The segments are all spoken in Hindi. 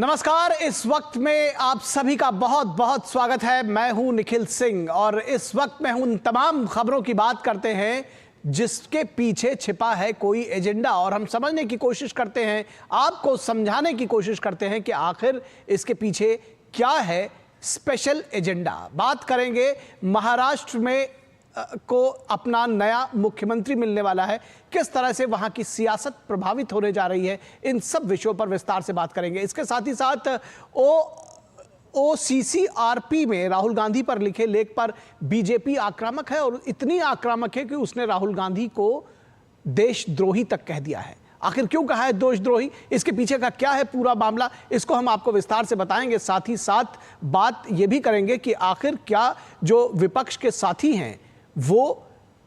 नमस्कार। इस वक्त में आप सभी का बहुत बहुत स्वागत है। मैं हूं निखिल सिंह और इस वक्त में उन तमाम खबरों की बात करते हैं जिसके पीछे छिपा है कोई एजेंडा, और हम समझने की कोशिश करते हैं, आपको समझाने की कोशिश करते हैं कि आखिर इसके पीछे क्या है स्पेशल एजेंडा। बात करेंगे महाराष्ट्र में को अपना नया मुख्यमंत्री मिलने वाला है, किस तरह से वहां की सियासत प्रभावित होने जा रही है, इन सब विषयों पर विस्तार से बात करेंगे। इसके साथ ही साथ OCCRP में राहुल गांधी पर लिखे लेख पर बीजेपी आक्रामक है और इतनी आक्रामक है कि उसने राहुल गांधी को देशद्रोही तक कह दिया है। आखिर क्यों कहा है देशद्रोही, इसके पीछे का क्या है पूरा मामला, इसको हम आपको विस्तार से बताएंगे। साथ ही साथ बात यह भी करेंगे कि आखिर क्या जो विपक्ष के साथी हैं वो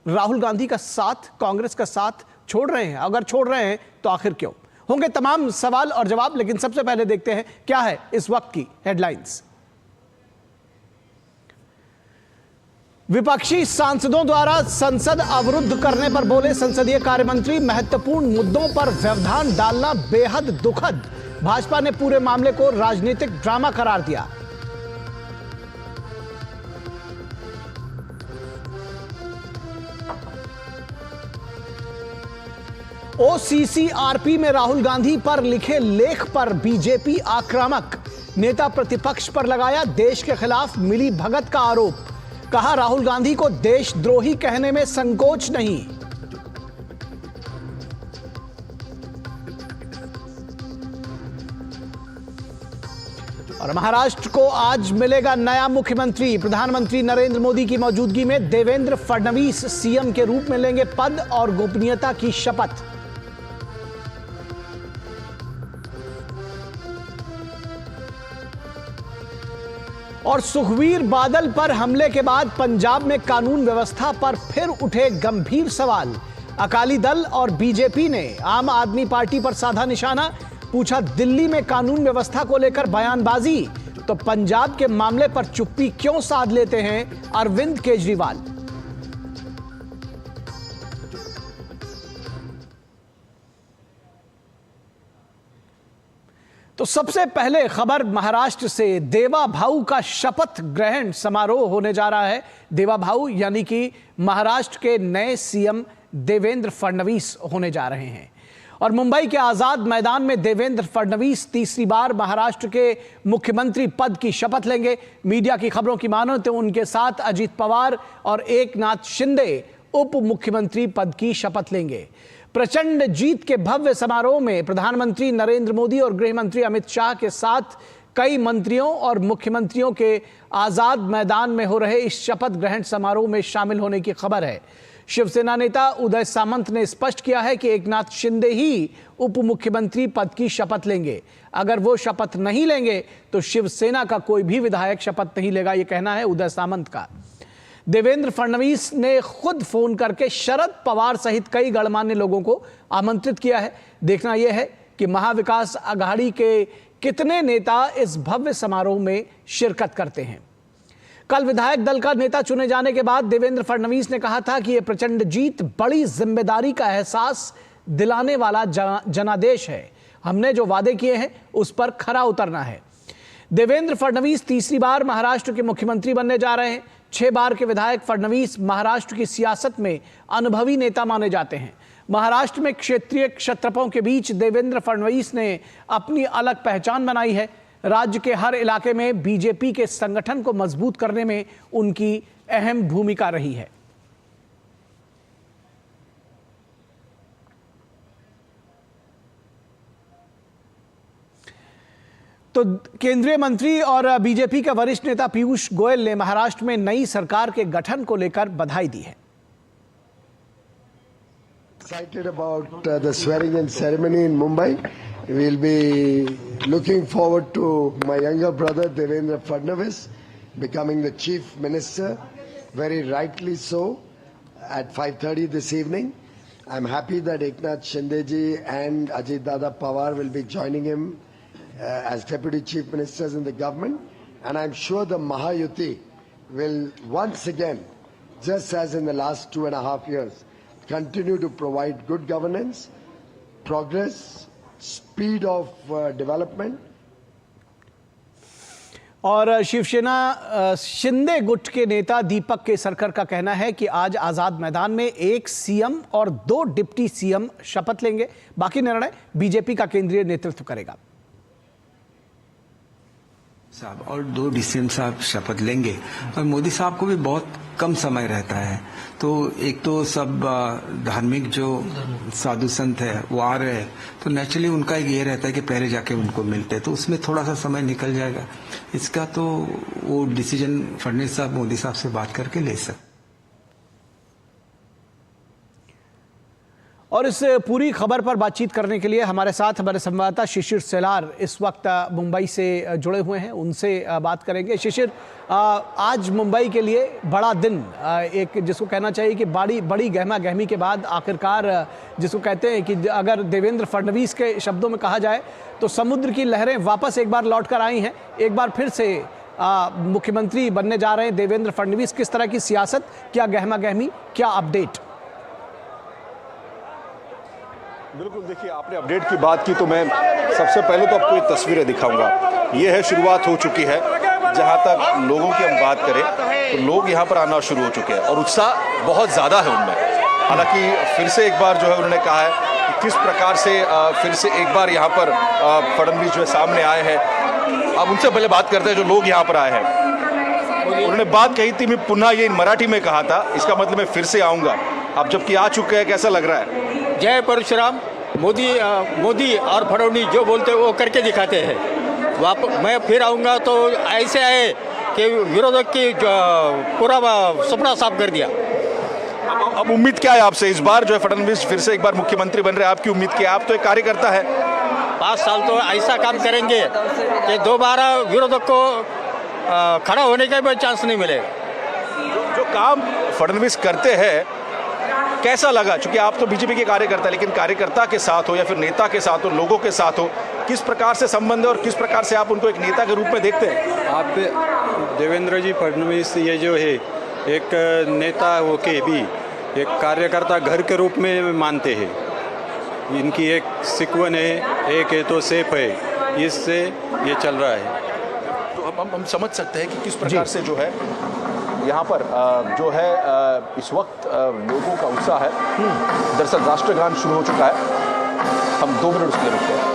राहुल गांधी का साथ, कांग्रेस का साथ छोड़ रहे हैं, अगर छोड़ रहे हैं तो आखिर क्यों। होंगे तमाम सवाल और जवाब, लेकिन सबसे पहले देखते हैं क्या है इस वक्त की हेडलाइंस। विपक्षी सांसदों द्वारा संसद अवरुद्ध करने पर बोले संसदीय कार्य मंत्री, महत्वपूर्ण मुद्दों पर व्यवधान डालना बेहद दुखद। भाजपा ने पूरे मामले को राजनीतिक ड्रामा करार दिया। OCCRP में राहुल गांधी पर लिखे लेख पर बीजेपी आक्रामक, नेता प्रतिपक्ष पर लगाया देश के खिलाफ मिली भगत का आरोप। कहा राहुल गांधी को देशद्रोही कहने में संकोच नहीं। और महाराष्ट्र को आज मिलेगा नया मुख्यमंत्री। प्रधानमंत्री नरेंद्र मोदी की मौजूदगी में देवेंद्र फडणवीस सीएम के रूप में लेंगे पद और गोपनीयता की शपथ। और सुखबीर बादल पर हमले के बाद पंजाब में कानून व्यवस्था पर फिर उठे गंभीर सवाल। अकाली दल और बीजेपी ने आम आदमी पार्टी पर साधा निशाना, पूछा दिल्ली में कानून व्यवस्था को लेकर बयानबाजी तो पंजाब के मामले पर चुप्पी क्यों साध लेते हैं अरविंद केजरीवाल। तो सबसे पहले खबर महाराष्ट्र से। देवा भाऊ का शपथ ग्रहण समारोह होने जा रहा है। देवा भाऊ यानी कि महाराष्ट्र के नए सीएम देवेंद्र फडणवीस होने जा रहे हैं। और मुंबई के आजाद मैदान में देवेंद्र फडणवीस तीसरी बार महाराष्ट्र के मुख्यमंत्री पद की शपथ लेंगे। मीडिया की खबरों की मानो तो उनके साथ अजित पवार और एकनाथ शिंदे उप मुख्यमंत्री पद की शपथ लेंगे। प्रचंड जीत के भव्य समारोह में प्रधानमंत्री नरेंद्र मोदी और गृह मंत्री अमित शाह के साथ कई मंत्रियों और मुख्यमंत्रियों के आजाद मैदान में हो रहे इस शपथ ग्रहण समारोह में शामिल होने की खबर है। शिवसेना नेता उदय सामंत ने स्पष्ट किया है कि एकनाथ शिंदे ही उप मुख्यमंत्री पद की शपथ लेंगे। अगर वो शपथ नहीं लेंगे तो शिवसेना का कोई भी विधायक शपथ नहीं लेगा, यह कहना है उदय सामंत का। देवेंद्र फडणवीस ने खुद फोन करके शरद पवार सहित कई गणमान्य लोगों को आमंत्रित किया है। देखना यह है कि महाविकास आघाड़ी के कितने नेता इस भव्य समारोह में शिरकत करते हैं। कल विधायक दल का नेता चुने जाने के बाद देवेंद्र फडणवीस ने कहा था कि यह प्रचंड जीत बड़ी जिम्मेदारी का एहसास दिलाने वाला जनादेश है। हमने जो वादे किए हैं उस पर खरा उतरना है। देवेंद्र फडणवीस तीसरी बार महाराष्ट्र के मुख्यमंत्री बनने जा रहे हैं। 6 बार के विधायक फडणवीस महाराष्ट्र की सियासत में अनुभवी नेता माने जाते हैं। महाराष्ट्र में क्षेत्रीय क्षत्रपों के बीच देवेंद्र फडणवीस ने अपनी अलग पहचान बनाई है। राज्य के हर इलाके में बीजेपी के संगठन को मजबूत करने में उनकी अहम भूमिका रही है। तो केंद्रीय मंत्री और बीजेपी के वरिष्ठ नेता पीयूष गोयल ने महाराष्ट्र में नई सरकार के गठन को लेकर बधाई दी है। Excited about the swearing in ceremony in Mumbai. We'll be looking forward to my younger brother Devendra Fadnavis becoming the chief minister, very rightly so, at 5:30 this evening. I'm happy that Eknath Shinde ji and Ajit Dada Pawar will be joining him as deputy chief ministers in the government, and I'm sure the Mahayuti will once again, just as in the last 2.5 years, continue to provide good governance, progress, speed of development, और शिवसेना शिंदे गुट के नेता दीपक केसरकर का कहना है कि आज आजाद मैदान में 1 सीएम और 2 डिप्टी सीएम शपथ लेंगे, बाकी निर्णय बीजेपी का केंद्रीय नेतृत्व करेगा। साहब और 2 डीसीएम साहब शपथ लेंगे और मोदी साहब को भी बहुत कम समय रहता है, तो एक तो सब धार्मिक जो साधु संत है वो आ रहे हैं, तो नेचुरली उनका ये रहता है कि पहले जाके उनको मिलते हैं, तो उसमें थोड़ा सा समय निकल जाएगा। इसका तो वो डिसीजन फडणवीस साहब मोदी साहब से बात करके ले सकते। और इस पूरी खबर पर बातचीत करने के लिए हमारे साथ हमारे संवाददाता शिशिर सेलार इस वक्त मुंबई से जुड़े हुए हैं, उनसे बात करेंगे। शिशिर, आज मुंबई के लिए बड़ा दिन, एक जिसको कहना चाहिए कि बड़ी गहमा गहमी के बाद आखिरकार जिसको कहते हैं कि अगर देवेंद्र फडणवीस के शब्दों में कहा जाए तो समुद्र की लहरें वापस एक बार लौट कर आई हैं, एक बार फिर से मुख्यमंत्री बनने जा रहे हैं देवेंद्र फडणवीस। किस तरह की सियासत, क्या गहमा गहमी, क्या अपडेट? बिल्कुल, देखिए आपने अपडेट की बात की तो मैं सबसे पहले तो आपको ये तस्वीरें दिखाऊंगा। ये है, शुरुआत हो चुकी है। जहां तक लोगों की हम बात करें तो लोग यहां पर आना शुरू हो चुके हैं और उत्साह बहुत ज़्यादा है उनमें। हालांकि फिर से एक बार जो है उन्होंने कहा है कि किस प्रकार से फिर से एक बार यहाँ पर फडणवीस जो है सामने आए हैं। अब उनसे पहले बात करते हैं जो लोग यहाँ पर आए हैं। उन्होंने बात कही थी, मैं पुनः ये मराठी में कहा था, इसका मतलब मैं फिर से आऊँगा। अब जबकि आ चुके हैं, कैसा लग रहा है? जय परशुराम। मोदी और फडणवीस जो बोलते हैं वो करके दिखाते हैं। मैं फिर आऊँगा तो ऐसे आए कि विरोधक की पूरा सपना साफ कर दिया। अब उम्मीद क्या है आपसे? इस बार जो है फडणवीस फिर से एक बार मुख्यमंत्री बन रहे हैं, आपकी उम्मीद क्या है? आप तो एक कार्यकर्ता है। 5 साल तो ऐसा काम करेंगे कि दोबारा विरोधक को खड़ा होने का भी चांस नहीं मिलेगा। जो काम फडणवीस करते हैं कैसा लगा? क्योंकि आप तो बीजेपी के कार्यकर्ता, लेकिन कार्यकर्ता के साथ हो या फिर नेता के साथ हो, लोगों के साथ हो, किस प्रकार से संबंध है और किस प्रकार से आप उनको एक नेता के रूप में देखते हैं? आप देवेंद्र जी फडणवीस ये जो है एक नेता होके भी एक कार्यकर्ता घर के रूप में मानते हैं। इनकी एक सिक्वन है, एक है तो सेफ है, इससे ये चल रहा है। तो हम समझ सकते हैं कि किस प्रकार से जो है यहाँ पर जो है इस वक्त लोगों का उत्साह है। दरअसल राष्ट्रगान शुरू हो चुका है। हम 2 मिनट उसके लिए रुकते हैं।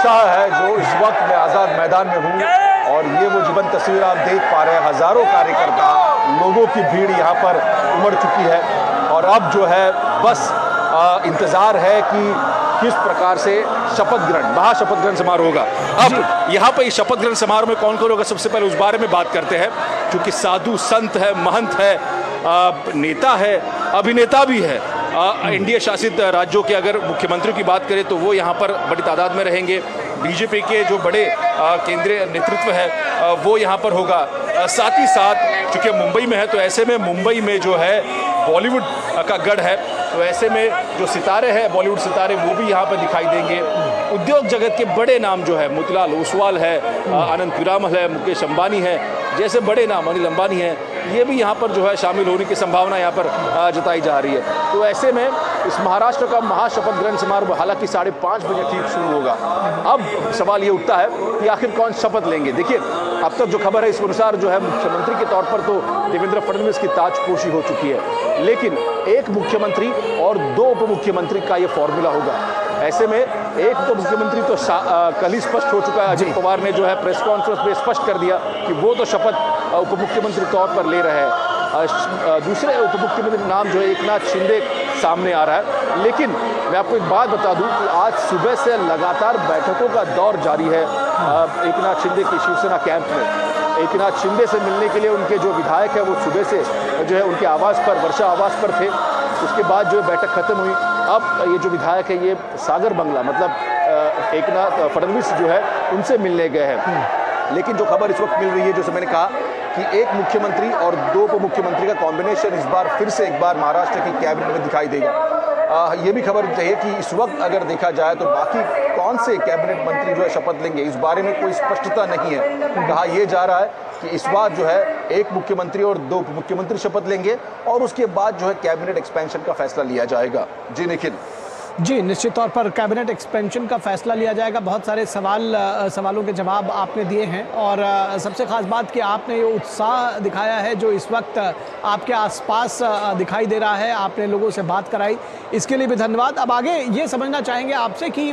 है जो इस वक्त मैं आजाद मैदान में हूँ और ये वो जीवन तस्वीर आप देख पा रहे हैं। हजारों कार्यकर्ता, लोगों की भीड़ यहाँ पर उमड़ चुकी है और अब जो है बस इंतजार है कि किस प्रकार से शपथ ग्रहण, महाशपथ ग्रहण समारोह होगा। अब यहाँ पर इस शपथ ग्रहण समारोह में कौन कौन होगा, सबसे पहले उस बारे में बात करते हैं। क्योंकि साधु संत है, महंत है, नेता है, अभिनेता भी है। एनडीए शासित राज्यों के अगर मुख्यमंत्री की बात करें तो वो यहाँ पर बड़ी तादाद में रहेंगे। बीजेपी के जो बड़े केंद्रीय नेतृत्व है वो यहाँ पर होगा। साथ ही साथ चूंकि मुंबई में है तो ऐसे में मुंबई में जो है बॉलीवुड का गढ़ है, तो ऐसे में जो सितारे हैं, बॉलीवुड सितारे, वो भी यहाँ पर दिखाई देंगे। उद्योग जगत के बड़े नाम जो है, मोतीलाल ओसवाल है, आनंद पीरामल है, मुकेश अंबानी है, जैसे बड़े नाम, अनिल अंबानी है, ये भी यहाँ पर जो है शामिल होने की संभावना यहाँ पर जताई जा रही है। तो ऐसे में इस महाराष्ट्र का महाशपथ ग्रहण समारोह हालांकि 5:30 बजे ठीक शुरू होगा। अब सवाल ये उठता है कि आखिर कौन शपथ लेंगे। देखिए, अब तक जो खबर है इस अनुसार जो है मुख्यमंत्री के तौर पर तो देवेंद्र फडणवीस की ताजपोशी हो चुकी है, लेकिन एक मुख्यमंत्री और 2 उप मुख्यमंत्री का ये फॉर्मूला होगा। ऐसे में एक तो मुख्यमंत्री तो कल ही स्पष्ट हो चुका है। अजित पवार ने जो है प्रेस कॉन्फ्रेंस में स्पष्ट कर दिया कि वो तो शपथ उप मुख्यमंत्री तौर पर ले रहे हैं। दूसरे उप मुख्यमंत्री नाम जो है एकनाथ शिंदे सामने आ रहा है। लेकिन मैं आपको एक बात बता दूं कि आज सुबह से लगातार बैठकों का दौर जारी है एकनाथ शिंदे की शिवसेना कैंप में। एकनाथ शिंदे से मिलने के लिए उनके जो विधायक है वो सुबह से जो है उनके आवास पर, वर्षा आवास पर थे। उसके बाद जो बैठक खत्म हुई, अब ये जो विधायक है ये सागर बंगला मतलब एकनाथ फडणवीस जो है उनसे मिलने गए हैं। लेकिन जो खबर इस वक्त मिल रही है, जैसे मैंने कहा कि एक मुख्यमंत्री और दो उप मुख्यमंत्री का कॉम्बिनेशन इस बार फिर से एक बार महाराष्ट्र की कैबिनेट में दिखाई देगा। ये भी खबर चाहिए कि इस वक्त अगर देखा जाए तो बाकी कौन से कैबिनेट मंत्री जो है शपथ लेंगे, इस बारे में कोई स्पष्टता नहीं है। कहा यह जा रहा है कि इस बार जो है एक मुख्यमंत्री और दो उप मुख्यमंत्री शपथ लेंगे और उसके बाद जो है कैबिनेट एक्सपेंशन का फैसला लिया जाएगा। जी निखिल। जी, निश्चित तौर पर कैबिनेट एक्सपेंशन का फैसला लिया जाएगा। बहुत सारे सवालों के जवाब आपने दिए हैं और सबसे खास बात कि आपने ये उत्साह दिखाया है जो इस वक्त आपके आसपास दिखाई दे रहा है, आपने लोगों से बात कराई, इसके लिए भी धन्यवाद। अब आगे ये समझना चाहेंगे आपसे कि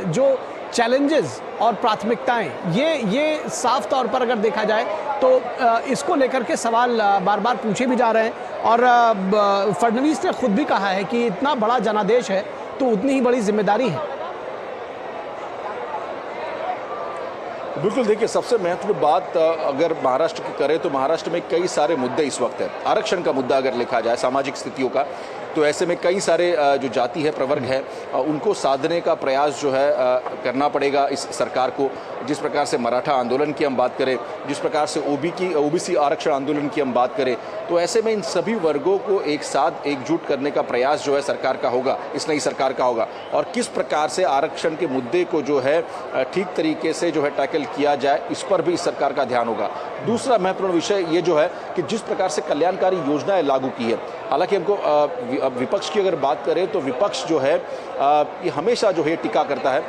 जो चैलेंजेस और प्राथमिकताएं ये साफ तौर पर अगर देखा जाए तो इसको लेकर के सवाल बार बार पूछे भी जा रहे हैं और फडणवीस ने खुद भी कहा है कि इतना बड़ा जनादेश है तो उतनी ही बड़ी जिम्मेदारी है। बिल्कुल, देखिए सबसे महत्वपूर्ण बात अगर महाराष्ट्र की करें तो महाराष्ट्र में कई सारे मुद्दे इस वक्त हैं। आरक्षण का मुद्दा अगर लिखा जाए, सामाजिक स्थितियों का, तो ऐसे में कई सारे जो जाति है, प्रवर्ग है, उनको साधने का प्रयास जो है करना पड़ेगा इस सरकार को। जिस प्रकार से मराठा आंदोलन की हम बात करें, जिस प्रकार से ओबीसी आरक्षण आंदोलन की हम बात करें, तो ऐसे में इन सभी वर्गों को एक साथ एकजुट करने का प्रयास जो है सरकार का होगा, इस नई सरकार का होगा। और किस प्रकार से आरक्षण के मुद्दे को जो है ठीक तरीके से जो है टैकल किया जाए, इस पर भी इस सरकार का ध्यान होगा। दूसरा महत्वपूर्ण विषय ये जो है कि जिस प्रकार से कल्याणकारी योजनाएं लागू की है, हालांकि हमको विपक्ष की अगर बात करें तो विपक्ष जो है ये हमेशा जो है टिका करता है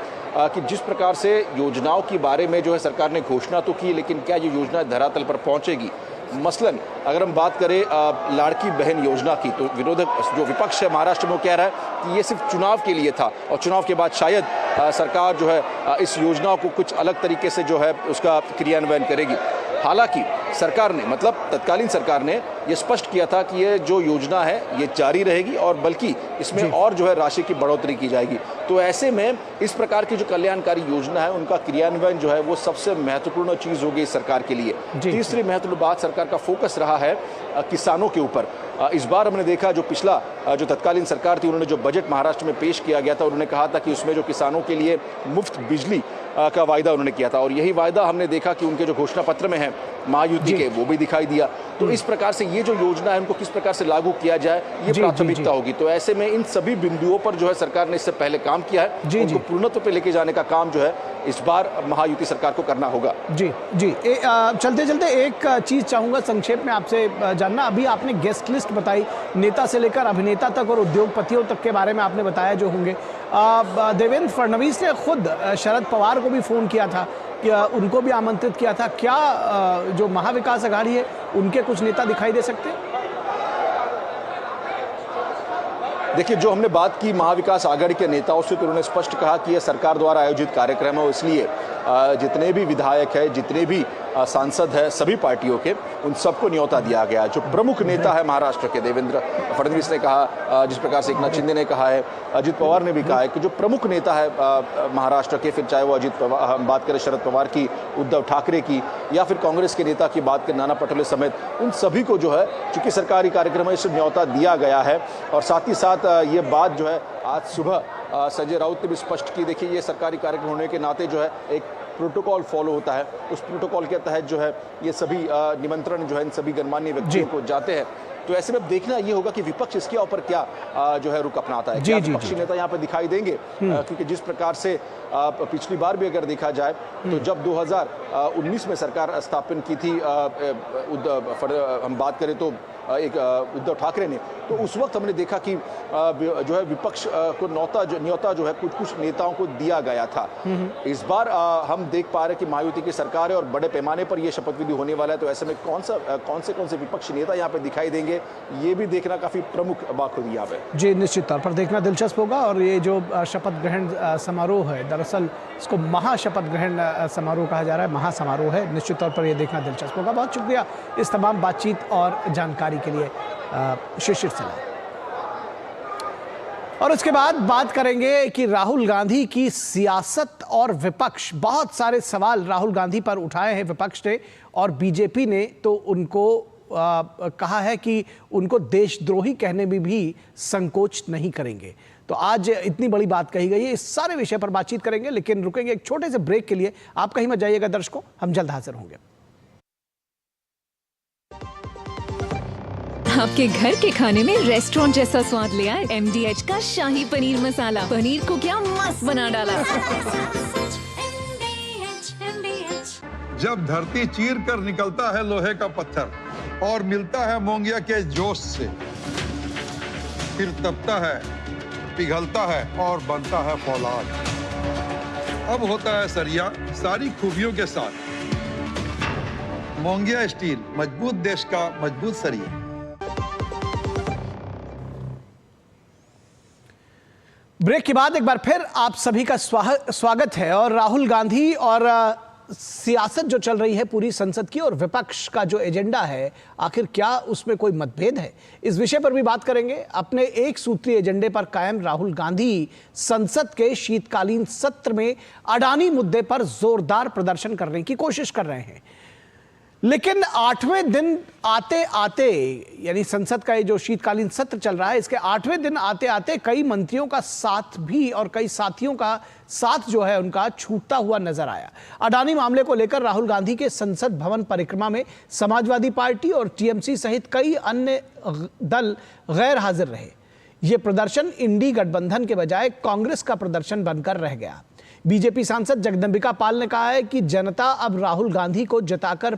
कि जिस प्रकार से योजनाओं के बारे में जो है सरकार ने घोषणा तो की, लेकिन क्या ये योजना धरातल पर पहुंचेगी। मसलन अगर हम बात करें लाड़की बहन योजना की, तो विरोधक जो विपक्ष है महाराष्ट्र में वो कह रहा है कि ये सिर्फ चुनाव के लिए था और चुनाव के बाद शायद सरकार जो है इस योजना को कुछ अलग तरीके से जो है उसका क्रियान्वयन करेगी। हालांकि सरकार ने, मतलब तत्कालीन सरकार ने ये स्पष्ट किया था कि ये जो योजना है ये जारी रहेगी और बल्कि इसमें और जो है राशि की बढ़ोतरी की जाएगी। तो ऐसे में इस प्रकार की जो कल्याणकारी योजना है उनका क्रियान्वयन जो है वो सबसे महत्वपूर्ण चीज होगी इस सरकार के लिए। तीसरी महत्वपूर्ण बात, सरकार का फोकस रहा है किसानों के ऊपर। इस बार हमने देखा जो पिछला जो तत्कालीन सरकार थी, उन्होंने जो बजट महाराष्ट्र में पेश किया गया था, उन्होंने कहा था कि उसमें जो किसानों के लिए मुफ्त बिजली का वायदा उन्होंने किया था और यही वायदा हमने देखा कि उनके जो घोषणा पत्र में है महायुति के, वो भी दिखाई दिया। तो इस प्रकार से ये जो योजना है उनको किस प्रकार से लागू किया जाए ये प्राथमिकता होगी। तो ऐसे में इन सभी बिंदुओं पर जो है सरकार ने इससे पहले काम किया है, उनको पूर्णत्व पे लेके जाने का काम जो है इस बार महायुति सरकार को करना होगा। चलते चलते एक चीज चाहूंगा संक्षेप में आपसे जानना। अभी आपने गेस्ट लिस्ट बताई, नेता से लेकर अभिनेता तक और उद्योगपतियों तक के बारे में आपने बताया जो होंगे। देवेंद्र फडणवीस ने खुद शरद पवार को भी फोन किया था, उनको भी आमंत्रित किया था। क्या जो महाविकास आघाड़ी है उनके कुछ नेता दिखाई दे सकते हैं? देखिए, जो हमने बात की महाविकास आघाड़ी के नेताओं से, तो उन्होंने स्पष्ट कहा कि यह सरकार द्वारा आयोजित कार्यक्रम है, इसलिए जितने भी विधायक है, जितने भी सांसद है सभी पार्टियों के, उन सबको न्योता दिया गया। जो प्रमुख नेता है महाराष्ट्र के, देवेंद्र फडणवीस ने कहा, जिस प्रकार से एकनाथ शिंदे ने कहा है, अजित पवार ने भी कहा है कि जो प्रमुख नेता है महाराष्ट्र के, फिर चाहे वो अजित पवार, हम बात करें शरद पवार की, उद्धव ठाकरे की, या फिर कांग्रेस के नेता की बात करें नाना पटोले समेत, उन सभी को जो है चूंकि सरकारी कार्यक्रम है इसमें न्योता दिया गया है। और साथ ही साथ ये बात जो है आज सुबह संजय राउत ने भी स्पष्ट की। देखिए, ये सरकारी कार्यक्रम होने के नाते जो है एक प्रोटोकॉल फॉलो होता है, उस प्रोटोकॉल के तहत जो है ये सभी निमंत्रण जो है इन सभी गणमान्य व्यक्तियों को जाते हैं। तो ऐसे में देखना ये होगा कि विपक्ष इसके ऊपर क्या जो है रुख अपनाता है। क्या विपक्षी नेता यहाँ पे दिखाई देंगे? क्योंकि जिस प्रकार से पिछली बार भी अगर देखा जाए तो जब 2019 में सरकार स्थापन की थी, हम बात करें तो एक उद्धव ठाकरे ने, तो उस वक्त हमने देखा कि जो है विपक्ष को न्योता जो है कुछ नेताओं को दिया गया था। इस बार हम देख पा रहे हैं कि महायुति की सरकार है और बड़े पैमाने पर यह शपथ विधि होने वाला है। तो ऐसे में कौन से विपक्षी नेता यहाँ पे दिखाई देंगे, ये भी देखना काफी प्रमुख बात होगी यहाँ पे। जी, निश्चित तौर पर देखना दिलचस्प होगा। और ये जो शपथ ग्रहण समारोह है, दरअसल इसको महाशपथ ग्रहण समारोह कहा जा रहा है, महासमारोह है। निश्चित तौर पर यह देखना दिलचस्प होगा। बहुत शुक्रिया इस तमाम बातचीत और जानकारी के लिए शिशिर सलाह। और उसके बाद बात करेंगे कि राहुल गांधी की सियासत और विपक्ष, बहुत सारे सवाल राहुल गांधी पर उठाए हैं विपक्ष ने, और बीजेपी ने तो उनको कहा है कि उनको देशद्रोही कहने में भी संकोच नहीं करेंगे। तो आज इतनी बड़ी बात कही गई है, इस सारे विषय पर बातचीत करेंगे, लेकिन रुकेंगे एक छोटे से ब्रेक के लिए। आप कहीं मत जाइएगा दर्शकों, हम जल्द हाजिर होंगे। आपके घर के खाने में रेस्टोरेंट जैसा स्वाद ले आए MDH का शाही पनीर मसाला। पनीर को क्या मस्त बना डाला। जब धरती चीर कर निकलता है लोहे का पत्थर और मिलता है मोंगिया के जोश से, फिर तपता है, पिघलता है और बनता है फौलाद। अब होता है सरिया सारी खूबियों के साथ। मोंगिया स्टील, मजबूत देश का मजबूत सरिया। ब्रेक के बाद एक बार फिर आप सभी का स्वागत है। और राहुल गांधी और सियासत जो चल रही है पूरी संसद की, और विपक्ष का जो एजेंडा है, आखिर क्या उसमें कोई मतभेद है, इस विषय पर भी बात करेंगे। अपने एक सूत्रीय एजेंडे पर कायम राहुल गांधी संसद के शीतकालीन सत्र में अडानी मुद्दे पर जोरदार प्रदर्शन करने की कोशिश कर रहे हैं। लेकिन 8वें दिन आते आते, यानी संसद का ये जो शीतकालीन सत्र चल रहा है, इसके 8वें दिन आते आते कई मंत्रियों का साथ भी और कई साथियों का साथ जो है उनका छूटता हुआ नजर आया। अडानी मामले को लेकर राहुल गांधी के संसद भवन परिक्रमा में समाजवादी पार्टी और TMC सहित कई अन्य दल गैर हाजिर रहे। यह प्रदर्शन इंडी गठबंधन के बजाय कांग्रेस का प्रदर्शन बनकर रह गया। बीजेपी सांसद जगदंबिका पाल ने कहा है कि जनता अब राहुल गांधी को जताकर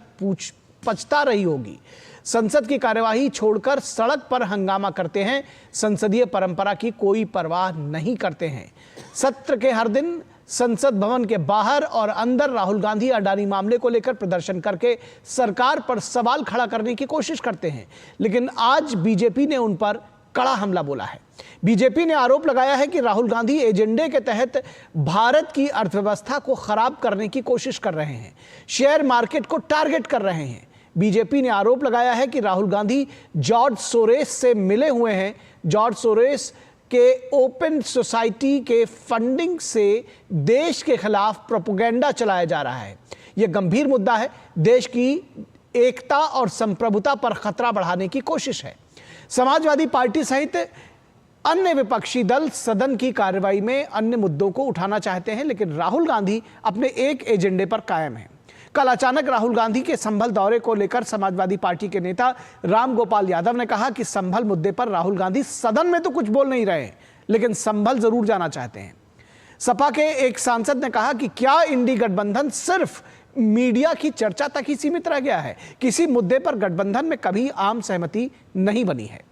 पछता रही होगी। संसद की कार्यवाही छोड़कर सड़क पर हंगामा करते हैं, संसदीय परंपरा की कोई परवाह नहीं करते हैं। सत्र के हर दिन संसद भवन के बाहर और अंदर राहुल गांधी अडानी मामले को लेकर प्रदर्शन करके सरकार पर सवाल खड़ा करने की कोशिश करते हैं। लेकिन आज बीजेपी ने उन पर कड़ा हमला बोला है। बीजेपी ने आरोप लगाया है कि राहुल गांधी एजेंडे के तहत भारत की अर्थव्यवस्था को खराब करने की कोशिश कर रहे हैं, शेयर मार्केट को टारगेट कर रहे हैं। बीजेपी ने आरोप लगाया है कि राहुल गांधी जॉर्ज सोरेस से मिले हुए हैं। जॉर्ज सोरेस के ओपन सोसाइटी के फंडिंग से देश के खिलाफ प्रोपेगेंडा चलाया जा रहा है। यह गंभीर मुद्दा है, देश की एकता और संप्रभुता पर खतरा बढ़ाने की कोशिश है। समाजवादी पार्टी सहित अन्य विपक्षी दल सदन की कार्रवाई में अन्य मुद्दों को उठाना चाहते हैं, लेकिन राहुल गांधी अपने एक एजेंडे पर कायम हैं। कल अचानक राहुल गांधी के संभल दौरे को लेकर समाजवादी पार्टी के नेता राम गोपाल यादव ने कहा कि संभल मुद्दे पर राहुल गांधी सदन में तो कुछ बोल नहीं रहे, लेकिन संभल जरूर जाना चाहते हैं। सपा के एक सांसद ने कहा कि क्या इंडी गठबंधन सिर्फ मीडिया की चर्चा तक ही सीमित रह गया है, किसी मुद्दे पर गठबंधन में कभी आम सहमति नहीं बनी है।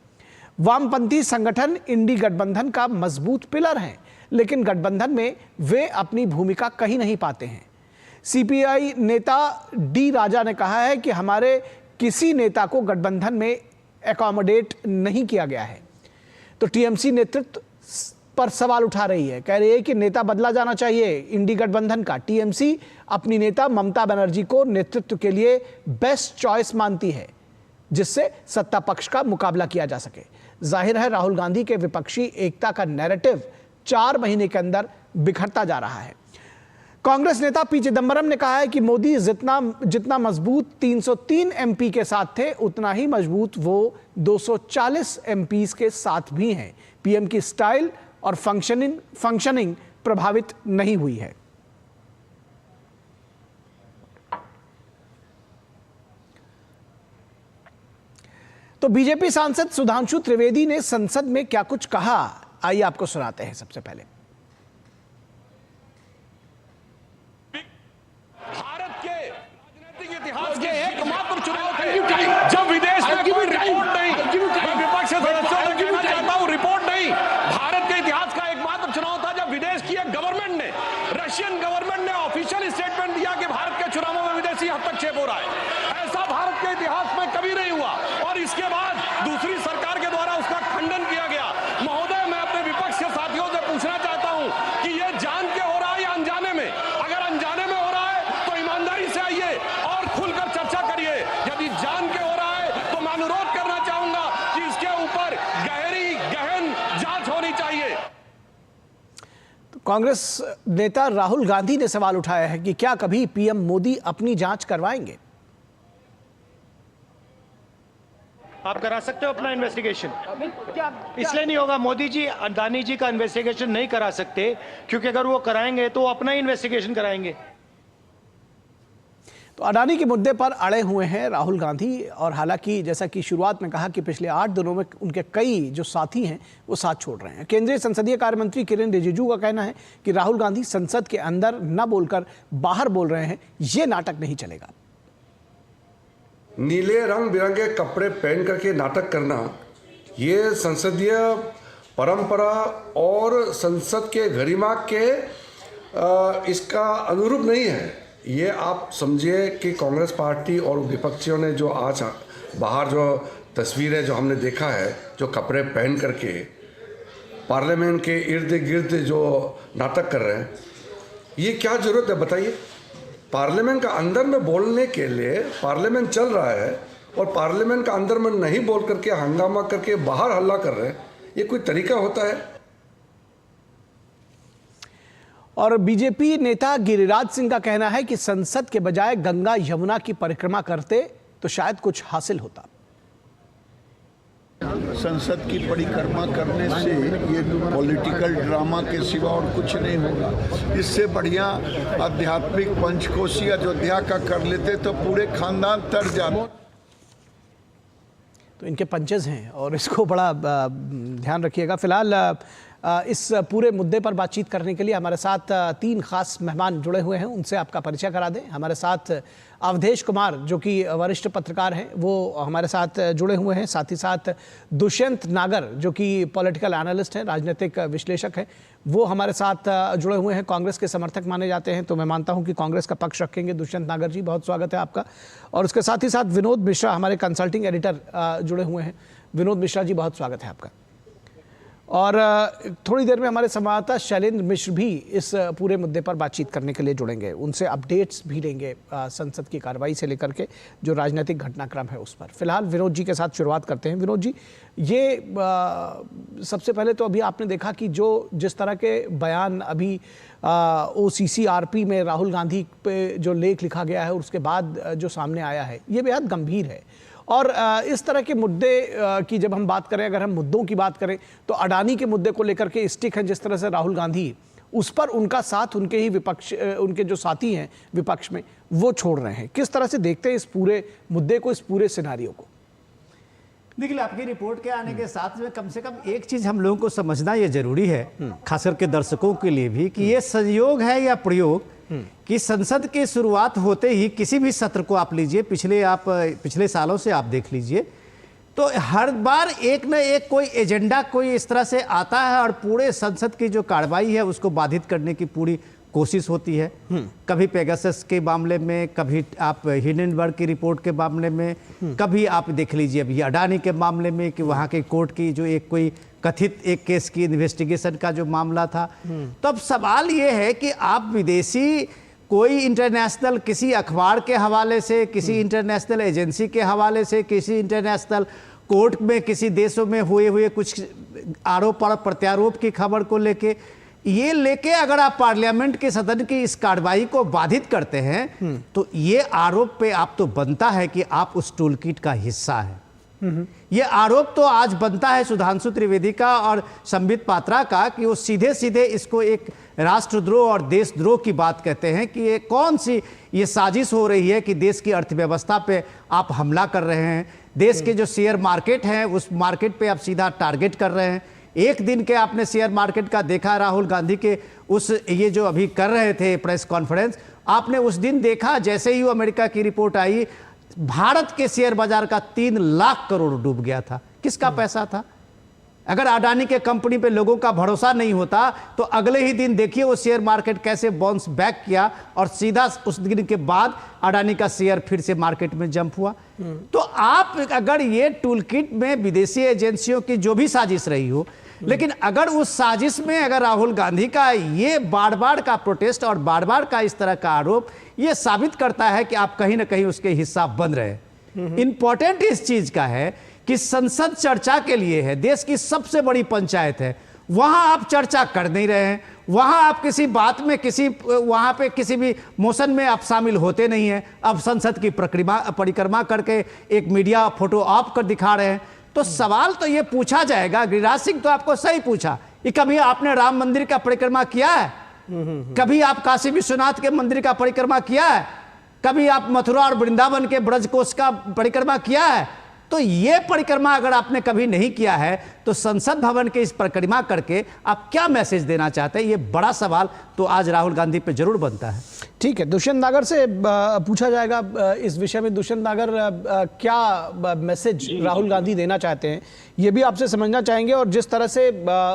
वामपंथी संगठन इंडी गठबंधन का मजबूत पिलर हैं, लेकिन गठबंधन में वे अपनी भूमिका कहीं नहीं पाते हैं। CPI नेता D राजा ने कहा है कि हमारे किसी नेता को गठबंधन में एकोमोडेट नहीं किया गया है। तो TMC नेतृत्व पर सवाल उठा रही है, कह रही है कि नेता बदला जाना चाहिए इंडी गठबंधन का। TMC अपनी नेता ममता बनर्जी को नेतृत्व के लिए बेस्ट चॉइस मानती है, जिससे सत्ता पक्ष का मुकाबला किया जा सके। जाहिर है राहुल गांधी के विपक्षी एकता का नैरेटिव 4 महीने के अंदर बिखरता जा रहा है। कांग्रेस नेता P चिदंबरम ने कहा है कि मोदी जितना मजबूत 303 MP के साथ थे, उतना ही मजबूत वो 240 MPs के साथ भी हैं। PM की स्टाइल और फंक्शनिंग प्रभावित नहीं हुई है। तो बीजेपी सांसद सुधांशु त्रिवेदी ने संसद में क्या कुछ कहा, आइए आपको सुनाते हैं। सबसे पहले भारत के राजनीतिक इतिहास के एकमात्र चुनाव थे जब विदेश में कोई रिपोर्ट नहीं, मैं विपक्ष के सदस्यों से कहना चाहता हूं, रिपोर्ट नहीं, भारत के इतिहास का एकमात्र चुनाव था जब विदेश की एक गवर्नमेंट ने, रशियन गवर्नमेंट ने ऑफिशियल स्टेटमेंट दिया कि भारत के चुनावों में विदेशी हस्तक्षेप हो रहा है। ऐसा भारत के इतिहास में कभी नहीं हुआ, और इसके बाद दूसरी सरकार के द्वारा उसका खंडन किया गया। महोदय, मैं अपने विपक्ष के साथियों से पूछना चाहता कांग्रेस नेता राहुल गांधी ने सवाल उठाया है कि क्या कभी पीएम मोदी अपनी जांच करवाएंगे। आप करा सकते हो अपना इन्वेस्टिगेशन? इसलिए नहीं होगा। मोदी जी अडानी जी का इन्वेस्टिगेशन नहीं करा सकते, क्योंकि अगर वो कराएंगे तो वो अपना ही इन्वेस्टिगेशन कराएंगे। तो अडानी के मुद्दे पर अड़े हुए हैं राहुल गांधी, और हालांकि जैसा कि शुरुआत में कहा कि पिछले 8 दिनों में उनके कई जो साथी हैं वो साथ छोड़ रहे हैं। केंद्रीय संसदीय कार्य मंत्री किरेन रिजिजू का कहना है कि राहुल गांधी संसद के अंदर न बोलकर बाहर बोल रहे हैं, ये नाटक नहीं चलेगा। नीले रंग बिरंगे कपड़े पहन करके नाटक करना, ये संसदीय परंपरा और संसद के गरिमा के इसका अनुरूप नहीं है। ये आप समझिए कि कांग्रेस पार्टी और विपक्षियों ने जो आज बाहर जो तस्वीरें जो हमने देखा है, जो कपड़े पहन करके पार्लियामेंट के इर्द गिर्द जो नाटक कर रहे हैं, ये क्या जरूरत है बताइए? पार्लियामेंट का अंदर में बोलने के लिए पार्लियामेंट चल रहा है और पार्लियामेंट का अंदर में नहीं बोल करके हंगामा करके बाहर हल्ला कर रहे हैं, ये कोई तरीका होता है? और बीजेपी नेता गिरिराज सिंह का कहना है कि संसद के बजाय गंगा यमुना की परिक्रमा करते तो शायद कुछ हासिल होता। संसद की परिक्रमा करने से ये पॉलिटिकल ड्रामा के सिवा और कुछ नहीं होगा। इससे बढ़िया आध्यात्मिक पंचकोशी अयोध्या का कर लेते तो पूरे खानदान तर जाते। तो इनके पंचेज हैं और इसको बड़ा ध्यान रखिएगा। फिलहाल इस पूरे मुद्दे पर बातचीत करने के लिए हमारे साथ 3 खास मेहमान जुड़े हुए हैं, उनसे आपका परिचय करा दें। हमारे साथ अवधेश कुमार जो कि वरिष्ठ पत्रकार हैं, वो हमारे साथ जुड़े हुए हैं। साथ ही साथ दुष्यंत नागर जो कि पॉलिटिकल एनालिस्ट हैं, राजनीतिक विश्लेषक हैं, वो हमारे साथ जुड़े हुए हैं। कांग्रेस के समर्थक माने जाते हैं, तो मैं मानता हूं कि कांग्रेस का पक्ष रखेंगे। दुष्यंत नागर जी, बहुत स्वागत है आपका। और उसके साथ ही साथ विनोद मिश्रा, हमारे कंसल्टिंग एडिटर जुड़े हुए हैं। विनोद मिश्रा जी, बहुत स्वागत है आपका। और थोड़ी देर में हमारे संवाददाता शैलेंद्र मिश्र भी इस पूरे मुद्दे पर बातचीत करने के लिए जुड़ेंगे, उनसे अपडेट्स भी लेंगे संसद की कार्रवाई से लेकर के जो राजनीतिक घटनाक्रम है उस पर। फिलहाल विनोद जी के साथ शुरुआत करते हैं। विनोद जी, ये सबसे पहले तो अभी आपने देखा कि जिस तरह के बयान अभी OCCRP में राहुल गांधी पे जो लेख लिखा गया है, उसके बाद जो सामने आया है, ये बेहद गंभीर है। और इस तरह के मुद्दे की जब हम बात करें, अगर हम मुद्दों की बात करें, तो अडानी के मुद्दे को लेकर के स्टिक है जिस तरह से राहुल गांधी, उस पर उनका साथ उनके ही विपक्ष, उनके जो साथी हैं विपक्ष में, वो छोड़ रहे हैं। किस तरह से देखते हैं इस पूरे मुद्दे को, इस पूरे सिनारियो को? देखिए, आपकी रिपोर्ट के आने के साथ में कम से कम एक चीज हम लोगों को समझना ये जरूरी है, खासकर के दर्शकों के लिए भी, कि ये संयोग है या प्रयोग कि संसद की शुरुआत होते ही किसी भी सत्र को आप लीजिए, पिछले सालों से आप देख लीजिए, तो हर बार एक न एक कोई एजेंडा कोई इस तरह से आता है और पूरे संसद की जो कार्रवाई है उसको बाधित करने की पूरी कोशिश होती है। कभी पेगासस के मामले में, कभी आप हिंडनबर्ग की रिपोर्ट के मामले में, कभी आप देख लीजिए अभी अडानी के मामले में कि वहाँ के कोर्ट की जो एक कोई कथित एक केस की इन्वेस्टिगेशन का जो मामला था। तो अब सवाल ये है कि आप विदेशी कोई इंटरनेशनल किसी अखबार के हवाले से, किसी इंटरनेशनल एजेंसी के हवाले से, किसी इंटरनेशनल कोर्ट में किसी देशों में हुए कुछ आरोप और प्रत्यारोप की खबर को लेके अगर आप पार्लियामेंट के सदन की इस कार्रवाई को बाधित करते हैं, तो ये आरोप पे आप तो बनता है कि आप उस टूलकिट का हिस्सा है। ये आरोप तो आज बनता है सुधांशु त्रिवेदी का और संबित पात्रा का कि वो सीधे सीधे इसको एक राष्ट्रद्रोह और देशद्रोह की बात कहते हैं कि ये कौन सी ये साजिश हो रही है कि देश की अर्थव्यवस्था पे आप हमला कर रहे हैं, देश के जो शेयर मार्केट हैं उस मार्केट पे आप सीधा टारगेट कर रहे हैं। एक दिन के आपने शेयर मार्केट का देखा, राहुल गांधी के ये जो अभी कर रहे थे प्रेस कॉन्फ्रेंस, आपने उस दिन देखा जैसे ही अमेरिका की रिपोर्ट आई, भारत के शेयर बाजार का 3 लाख करोड़ डूब गया था। किसका पैसा था? अगर अडानी के कंपनी पे लोगों का भरोसा नहीं होता तो अगले ही दिन देखिए वो शेयर मार्केट कैसे बाउंस बैक किया और सीधा उस दिन के बाद अडानी का शेयर फिर से मार्केट में जंप हुआ। तो आप अगर ये टूलकिट में विदेशी एजेंसियों की जो भी साजिश रही हो, लेकिन अगर उस साजिश में अगर राहुल गांधी का ये बार बार का प्रोटेस्ट और बार बार का इस तरह का आरोप ये साबित करता है कि आप कहीं ना कहीं उसके हिस्सा बन रहे हैं। इंपॉर्टेंट इस चीज का है कि संसद चर्चा के लिए है, देश की सबसे बड़ी पंचायत है, वहां आप चर्चा कर नहीं रहे हैं, वहां आप किसी बात में वहां पे किसी भी मोशन में आप शामिल होते नहीं हैं। अब संसद की परिक्रमा करके एक मीडिया फोटो ऑफ कर दिखा रहे हैं। तो सवाल तो ये पूछा जाएगा, गिरिराज सिंह तो आपको सही पूछा कि कभी आपने राम मंदिर का परिक्रमा किया है? कभी आप काशी विश्वनाथ के मंदिर का परिक्रमा किया है? कभी आप मथुरा और वृंदावन के ब्रजकोष का परिक्रमा किया है? तो ये परिक्रमा अगर आपने कभी नहीं किया है तो संसद भवन के इस परिक्रमा करके आप क्या मैसेज देना चाहते हैं? ये बड़ा सवाल तो आज राहुल गांधी पे जरूर बनता है। ठीक है, दुष्यंत नागर से पूछा जाएगा इस विषय में। दुष्यंत नागर, क्या मैसेज राहुल गांधी देना चाहते हैं, ये भी आपसे समझना चाहेंगे। और जिस तरह से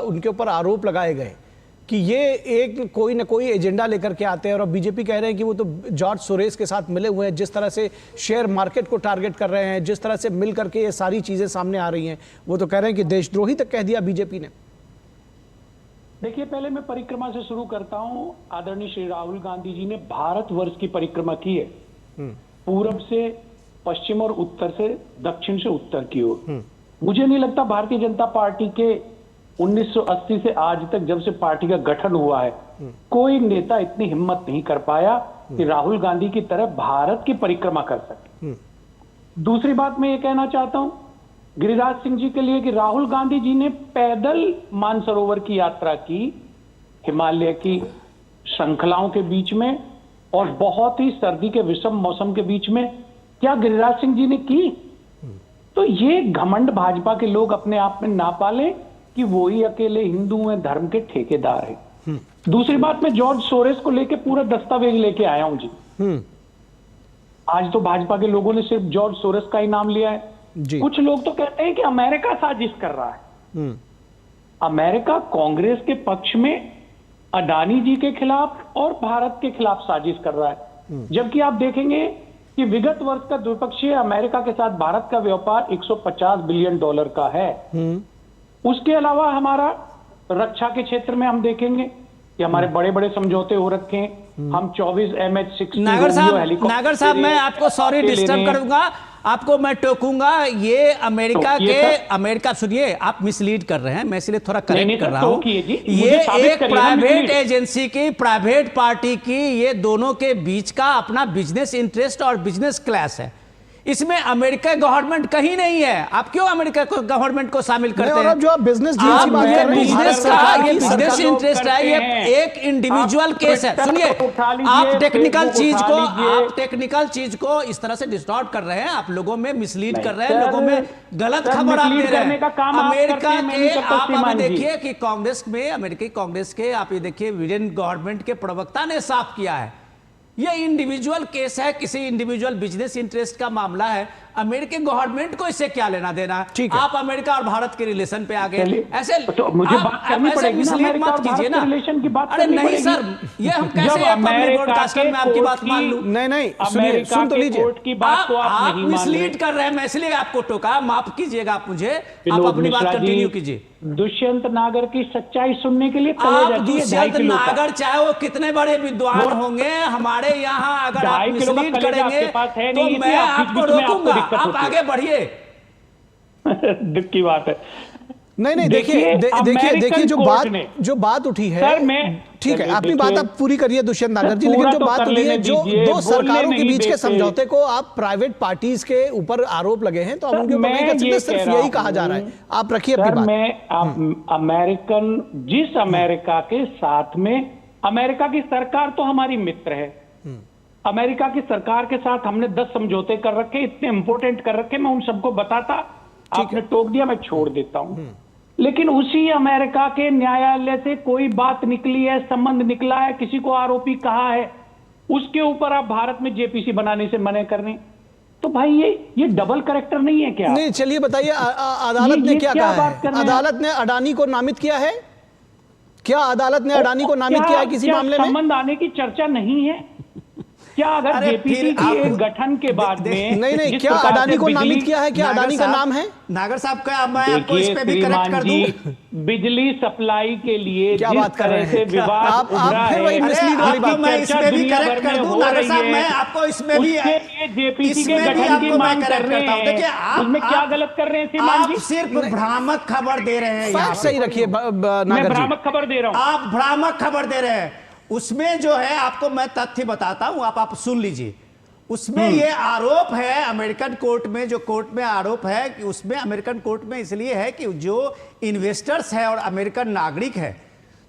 उनके ऊपर आरोप लगाए गए कि ये एक कोई ना कोई एजेंडा लेकर के आते हैं, और अब बीजेपी कह रहे हैं कि वो तो जॉर्ज सोरेस के साथ मिले हुए हैं, जिस तरह से शेयर मार्केट को टारगेट कर रहे हैं, जिस तरह से मिल करके ये सारी चीजें सामने आ रही हैं, वो तो कह रहे हैं कि देशद्रोही तक कह दिया बीजेपी ने। देखिए, पहले मैं परिक्रमा से शुरू करता हूं। आदरणीय श्री राहुल गांधी जी ने भारतवर्ष की परिक्रमा की है, पूरब से पश्चिम और उत्तर से दक्षिण से उत्तर की ओर। मुझे नहीं लगता भारतीय जनता पार्टी के 1980 से आज तक जब से पार्टी का गठन हुआ है, कोई नेता इतनी हिम्मत नहीं कर पाया कि राहुल गांधी की तरह भारत की परिक्रमा कर सके। दूसरी बात मैं ये कहना चाहता हूं गिरिराज सिंह जी के लिए कि राहुल गांधी जी ने पैदल मानसरोवर की यात्रा की, हिमालय की श्रृंखलाओं के बीच में और बहुत ही सर्दी के विषम मौसम के बीच में। क्या गिरिराज सिंह जी ने की? तो ये घमंड भाजपा के लोग अपने आप में ना पाले कि वो ही अकेले हिंदू हैं, धर्म के ठेकेदार हैं। दूसरी बात, मैं जॉर्ज सोरेस को लेके पूरा दस्तावेज लेके आया हूं जी। आज तो भाजपा के लोगों ने सिर्फ जॉर्ज सोरेस का ही नाम लिया है। कुछ लोग तो कहते हैं कि अमेरिका साजिश कर रहा है। अमेरिका कांग्रेस के पक्ष में अडानी जी के खिलाफ और भारत के खिलाफ साजिश कर रहा है। जबकि आप देखेंगे कि विगत वर्ष का द्विपक्षीय अमेरिका के साथ भारत का व्यापार 150 बिलियन डॉलर का है। उसके अलावा हमारा रक्षा के क्षेत्र में हम देखेंगे कि हमारे बड़े बड़े समझौते हो रखे हैं। हम 24 MH-60 नागर साहब, मैं आपको सॉरी डिस्टर्ब करूंगा, आपको मैं टोकूंगा। ये अमेरिका सुनिए, आप मिसलीड कर रहे हैं, मैं इसलिए थोड़ा करेक्ट कर रहा हूं। ये एक प्राइवेट एजेंसी की, प्राइवेट पार्टी की, ये दोनों के बीच का अपना बिजनेस इंटरेस्ट और बिजनेस क्लास है। इसमें अमेरिका गवर्नमेंट कहीं नहीं है। आप क्यों अमेरिका को गवर्नमेंट को शामिल करते हैं? जो आप बिजनेस डील की बात कर रहे हैं, बिजनेस का ये बिजनेस इंटरेस्ट है, ये एक इंडिविजुअल केस है। सुनिए, आप टेक्निकल चीज को इस तरह से डिस्टॉर्ट कर रहे हैं, आप लोगों में मिसलीड कर रहे हैं, लोगों में गलत खबर आप दे रहे हैं। अमेरिका के आप अभी देखिए कि कांग्रेस में, अमेरिकी कांग्रेस के आप ये देखिए बिडेन गवर्नमेंट के प्रवक्ता ने साफ किया है, ये इंडिविजुअल केस है, किसी इंडिविजुअल बिजनेस इंटरेस्ट का मामला है। अमेरिकी गवर्नमेंट को इससे क्या लेना देना? आप अमेरिका और भारत के रिलेशन पे आ गए, ऐसे तो मुझे बात करनी पड़ेगी ना, मिसलीड मत कीजिए ना। रिलेशन की बात अरे नहीं सर, ये हम कैसे पब्लिक ब्रॉडकास्टर में आपकी बात मान लूं? नहीं, सुनिए, सुन तो लीजिए। आप मिसलीड कर रहे हैं, मैं इसलिए आपको टोका, माफ कीजिएगा आप मुझे, आप अपनी बात कंटिन्यू कीजिए। दुष्यंत नागर की सच्चाई सुनने के लिए आप दुष्यंत नागर चाहे वो कितने बड़े विद्वान होंगे, हमारे यहाँ अगर आप मिसलीड करेंगे तो मैं आपको रोकूंगा, आप आगे बढ़िए। दुख की बात है। नहीं, देखिए जो बात उठी है, ठीक है, अपनी बात आप पूरी करिए दुष्यंत नागर जी, लेकिन जो बात उठी है, जो दो सरकारों के बीच के समझौते को आप प्राइवेट पार्टीज के ऊपर आरोप लगे हैं, तो हम उनके ऊपर नहीं कर सकते, सिर्फ यही कहा जा रहा है। आप रखिए अपनी बात। जिस अमेरिका के साथ में, अमेरिका की सरकार तो हमारी मित्र है, अमेरिका की सरकार के साथ हमने 10 समझौते कर रखे, इतने इंपोर्टेंट कर रखे, मैं उन सबको बताता, आपने टोक दिया, मैं छोड़ देता हूं। लेकिन उसी अमेरिका के न्यायालय से कोई बात निकली है, संबंध निकला है, किसी को आरोपी कहा है, उसके ऊपर आप भारत में जेपीसी बनाने से मना कर रहे हैं। तो भाई ये डबल करेक्टर नहीं है क्या? नहीं, चलिए बताइए, अदालत ने क्या कहा है? अदालत ने अडानी को नामित किया है क्या? अदालत ने अडानी को नामित किया है किसी मामले में? संबंध आने की चर्चा नहीं है। क्या अगर अरे जेपीसी फिर की आप- एक गठन के बाद में नहीं, जिस क्या प्रकार से अडानी को बिजली- नामित किया है? क्या नागर अडानी का साहब- नाम है? नागर साहब का मैं आपको इस देखिए पे भी करेक्ट कर श्रीमान दूं। जी, बिजली सप्लाई के लिए क्या जिस बात कर रहे तरह से हैं? विवाद आप उभरा फिर वही है, मिसलीड अरे वाली आपको बात। मैं चर्चा इसमें भी दुनिया करेक्ट भर कर में दूं हो नागर रही साहब, है, मैं आपको इसमें भी उसके लिए जेपीसी के इसमें भी गठन की आपको मैं मांग कर करेक्ट रहे करता हूं। देखिए हैं, उसमें क्या गलत कर रहे हैं श्रीमान आप जी? सिर्फ भ्रामक खबर दे रहे हैं यहाँ फैक्ट पे। सही रखिए मैं नागर जी। भ्रामक खबर दे रहा हूँ। आप भ्रामक खबर दे रहे हैं। उसमें जो है आपको मैं तथ्य बताता हूं, आप सुन लीजिए। उसमें ये आरोप है अमेरिकन कोर्ट में, जो कोर्ट में आरोप है कि उसमें अमेरिकन कोर्ट में इसलिए है कि जो इन्वेस्टर्स है और अमेरिकन नागरिक है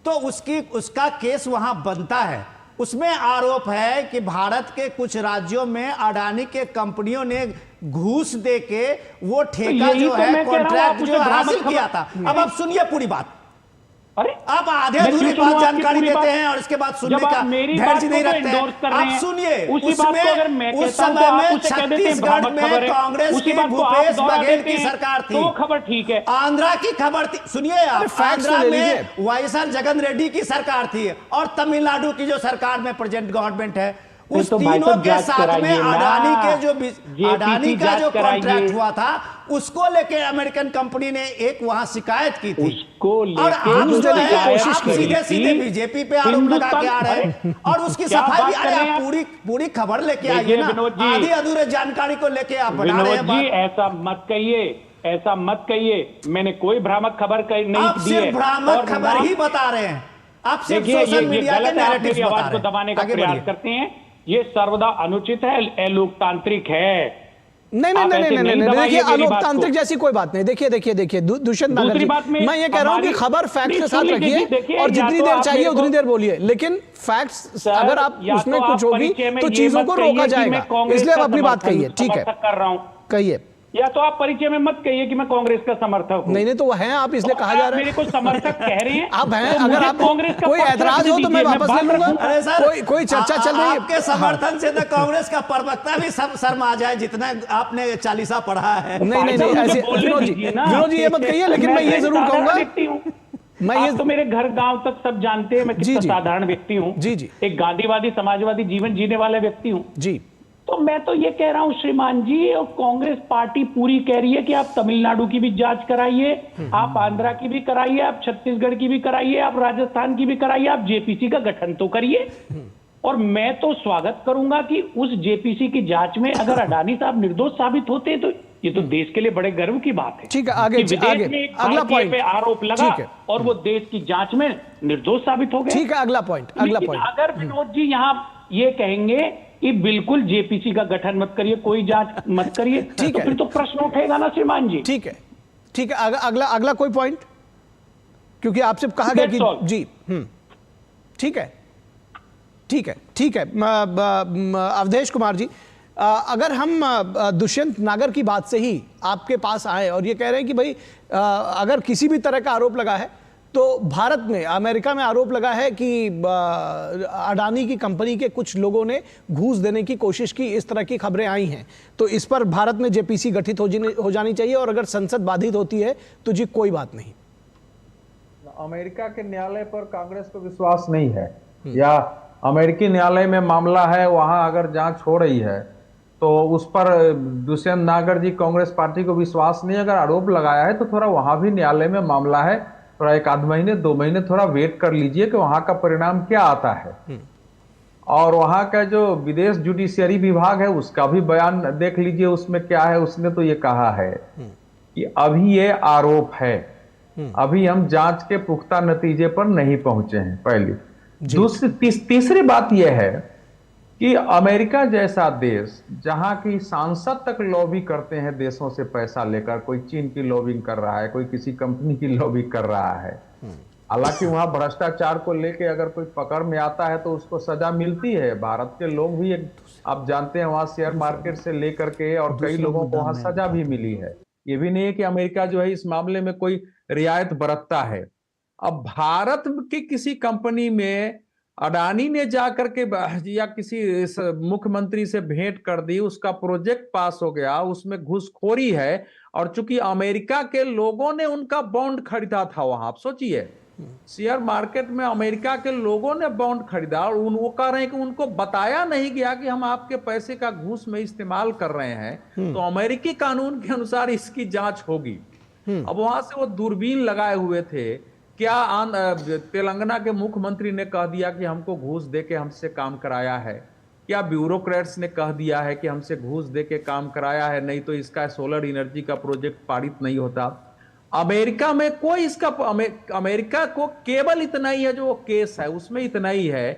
तो उसका केस वहां बनता है। उसमें आरोप है कि भारत के कुछ राज्यों में अडानी के कंपनियों ने घूस दे के वो ठेका यही जो तो है मैं कह रहा हूं, कॉन्ट्रैक्ट आप उसे जो भ्रामक हासिल खबर- किया था। अब आप सुनिए पूरी बात। अरे आप आधे मैं अधूरी क्यों सुनूं बात आपकी जानकारी पूरी देते बात? हैं और इसके बाद सुनने जब आप का मेरी धैर्य बात नहीं को रखते endorse कर हैं। रहे आप हैं, सुनिए, उसी बात को अगर मैं उस कहता हूं तो समय आप में उसे कह देते हैं छत्तीसगढ़ भ्रामक में खबर है, कांग्रेस उसी की बात को आप भूपेश दोहरा बघेल देते की हैं, सरकार थी। तो वो खबर ठीक है। आंध्रा की खबर थी, सुनिए आप, फैक्ट्स तो आंध्रा ले में लीजिए। वाईएसआर जगन रेड्डी की सरकार थी और तमिलनाडु की जो सरकार में प्रेजेंट गवर्नमेंट है, उस तो भाई तीनों साहब के जांच साथ में कराइए ना। अडानी के जो JPC अडानी का जांच जो कराइए। कॉन्ट्रैक्ट हुआ था उसको लेके अमेरिकन कंपनी ने एक वहां शिकायत की थी। उसको लेके और आप घूस जो देने की है कोशिश आप की सीधे थी। सीधे बीजेपी पे आरोप लगा के आ रहे हैं और उसकी क्या सफाई भी, बात अरे कर रहे हैं आप आप? पूरी खबर लेके देखिए आइए ना। विनोद जी, आधी अधूरे जानकारी को लेके आप बना रहे विनोद हैं जी बात। ऐसा मत कहिए, ऐसा मत कहिए। मैंने कोई भ्रामक खबर नहीं आप दी है। सिर्फ भ्रामक और खबर ना- ही बता रहे हैं। आप सिर्फ देखिए सोशल ये मीडिया के गलत है, आप नैरेटिव्स मेरी बता आवाज को रहे हैं। दबाने का आगे प्रयास बढ़िए। करते हैं। ये सर्वदा अनुचित है, अलोकतांत्रिक है। नहीं आप नहीं ऐसे नहीं नहीं नहीं नहीं, दबाइए देखिए मेरी बात अलोकतांत्रिक को। जैसी कोई बात नहीं। देखिए दुष्यंत नागर दूसरी जी, बात में मैं ये कह रहा हूँ कि हमारी- खबर फैक्ट नहीं, के साथ सुन लीजिए, रखिए देखिए, और या जितनी तो देर आप चाहिए मेरे उतनी को- देर बोलिए, लेकिन फैक्ट्स सर, अगर आप या उसमें तो कुछ आप होगी परिचय में तो ये चीजों मत को कहिए रोका कि जाएगा, मैं कांग्रेस इसलिए आप का अपनी बात कहिए। ठीक है, समर्थक कर रहा हूँ। कहिए। या तो आप परिचय में मत कहिए कि मैं कांग्रेस का समर्थक हूँ। नहीं तो वो हैं आप, इसलिए कहा जा रहा मेरे है। को समर्थक कह रहे हैं। आप हैं, तो अगर मुझे आपको कांग्रेस का कोई पक्ष ऐतराज रखने हो तो मैं दीजिए, वापस ले बात लूंगा। रखूं। अरे सर, कोई चर्चा चल रही है। आपके समर्थन से तो कांग्रेस का प्रवक्ता भी शर्मा जाए, जितना आपने चालीसा पढ़ा है। नहीं ऐसे विनोद जी ये मत कहिए, लेकिन मैं ये जरूर कहूंगा, मैं ये आप तो मेरे घर गांव तक सब जानते हैं मैं कितना साधारण व्यक्ति हूँ। जी एक गांधीवादी समाजवादी जीवन जीने वाला व्यक्ति हूँ। जी, तो मैं तो ये कह रहा हूँ श्रीमान जी, और कांग्रेस पार्टी पूरी कह रही है कि आप तमिलनाडु की भी जांच कराइए, आप आंध्रा की भी कराइए, आप छत्तीसगढ़ की भी कराइए, आप राजस्थान की भी कराइए, आप जेपीसी का गठन तो करिए। और मैं तो स्वागत करूंगा कि उस जेपीसी की जांच में अगर अडानी साहब निर्दोष साबित होते हैं तो ये तो देश के लिए बड़े गर्व की बात है। ठीक है, आगे कि विदेश आगे में एक अगला भारतीय पॉइंट पे आरोप लगा ठीक है। और वो देश की जांच में निर्दोष साबित हो गए। ठीक है, अगला पॉइंट लेकिन अगर विनोद जी यहाँ ये कहेंगे कि बिल्कुल जेपीसी का गठन मत करिए, कोई जांच मत करिए, ठीक तो है। फिर तो प्रश्न उठेगा ना श्रीमान जी। ठीक है, अगला कोई पॉइंट, क्योंकि आपसे कहा गया कि जी ठीक है। अवधेश कुमार जी, अगर हम दुष्यंत नागर की बात से ही आपके पास आए और ये कह रहे हैं कि भाई अगर किसी भी तरह का आरोप लगा है तो भारत में, अमेरिका में आरोप लगा है कि अडानी की कंपनी के कुछ लोगों ने घूस देने की कोशिश की, इस तरह की खबरें आई हैं, तो इस पर भारत में जेपीसी गठित हो जानी चाहिए और अगर संसद बाधित होती है तो जी कोई बात नहीं। अमेरिका के न्यायालय पर कांग्रेस को विश्वास नहीं है, या अमेरिकी न्यायालय में मामला है, वहां अगर जांच हो रही है तो उस पर दुष्यंत नागर जी कांग्रेस पार्टी को विश्वास नहीं, अगर आरोप लगाया है तो थोड़ा वहां भी न्यायालय में मामला है, थोड़ा 1 आध महीने 2 महीने थोड़ा वेट कर लीजिए कि वहां का परिणाम क्या आता है। और वहां का जो विदेश जुडिशियरी विभाग है उसका भी बयान देख लीजिए, उसमें क्या है। उसने तो ये कहा है कि अभी ये आरोप है, अभी हम जांच के पुख्ता नतीजे पर नहीं पहुंचे हैं, पहली। दूसरी तीसरी बात यह है कि अमेरिका जैसा देश जहां की सांसद तक लॉबी करते हैं देशों से पैसा लेकर, कोई चीन की लॉबिंग कर रहा है, कोई किसी कंपनी की लॉबी कर रहा है, हालांकि वहां भ्रष्टाचार को लेके अगर कोई पकड़ में आता है तो उसको सजा मिलती है। भारत के लोग भी आप जानते हैं वहां शेयर मार्केट से लेकर के और कई लोगों को वहां सजा भी मिली है। ये भी नहीं है कि अमेरिका जो है इस मामले में कोई रियायत बरतता है। अब भारत की किसी कंपनी में अडानी ने जाकर के या किसी मुख्यमंत्री से भेंट कर दी, उसका प्रोजेक्ट पास हो गया, उसमें घूसखोरी है, और चूंकि अमेरिका के लोगों ने उनका बॉन्ड खरीदा था वहां, आप सोचिए शेयर मार्केट में अमेरिका के लोगों ने बॉन्ड खरीदा और वो कह रहे हैं कि उनको बताया नहीं गया कि हम आपके पैसे का घूस में इस्तेमाल कर रहे हैं, तो अमेरिकी कानून के अनुसार इसकी जांच होगी। अब वहां से वो दूरबीन लगाए हुए थे, क्या तेलंगाना के मुख्यमंत्री ने कह दिया कि हमको घूस दे के हमसे काम कराया है? क्या ब्यूरोक्रेट्स ने कह दिया है कि हमसे घूस दे के काम कराया है, नहीं तो इसका सोलर एनर्जी का प्रोजेक्ट पारित नहीं होता? अमेरिका में कोई इसका अमेरिका को केवल इतना ही है जो केस है, उसमें इतना ही है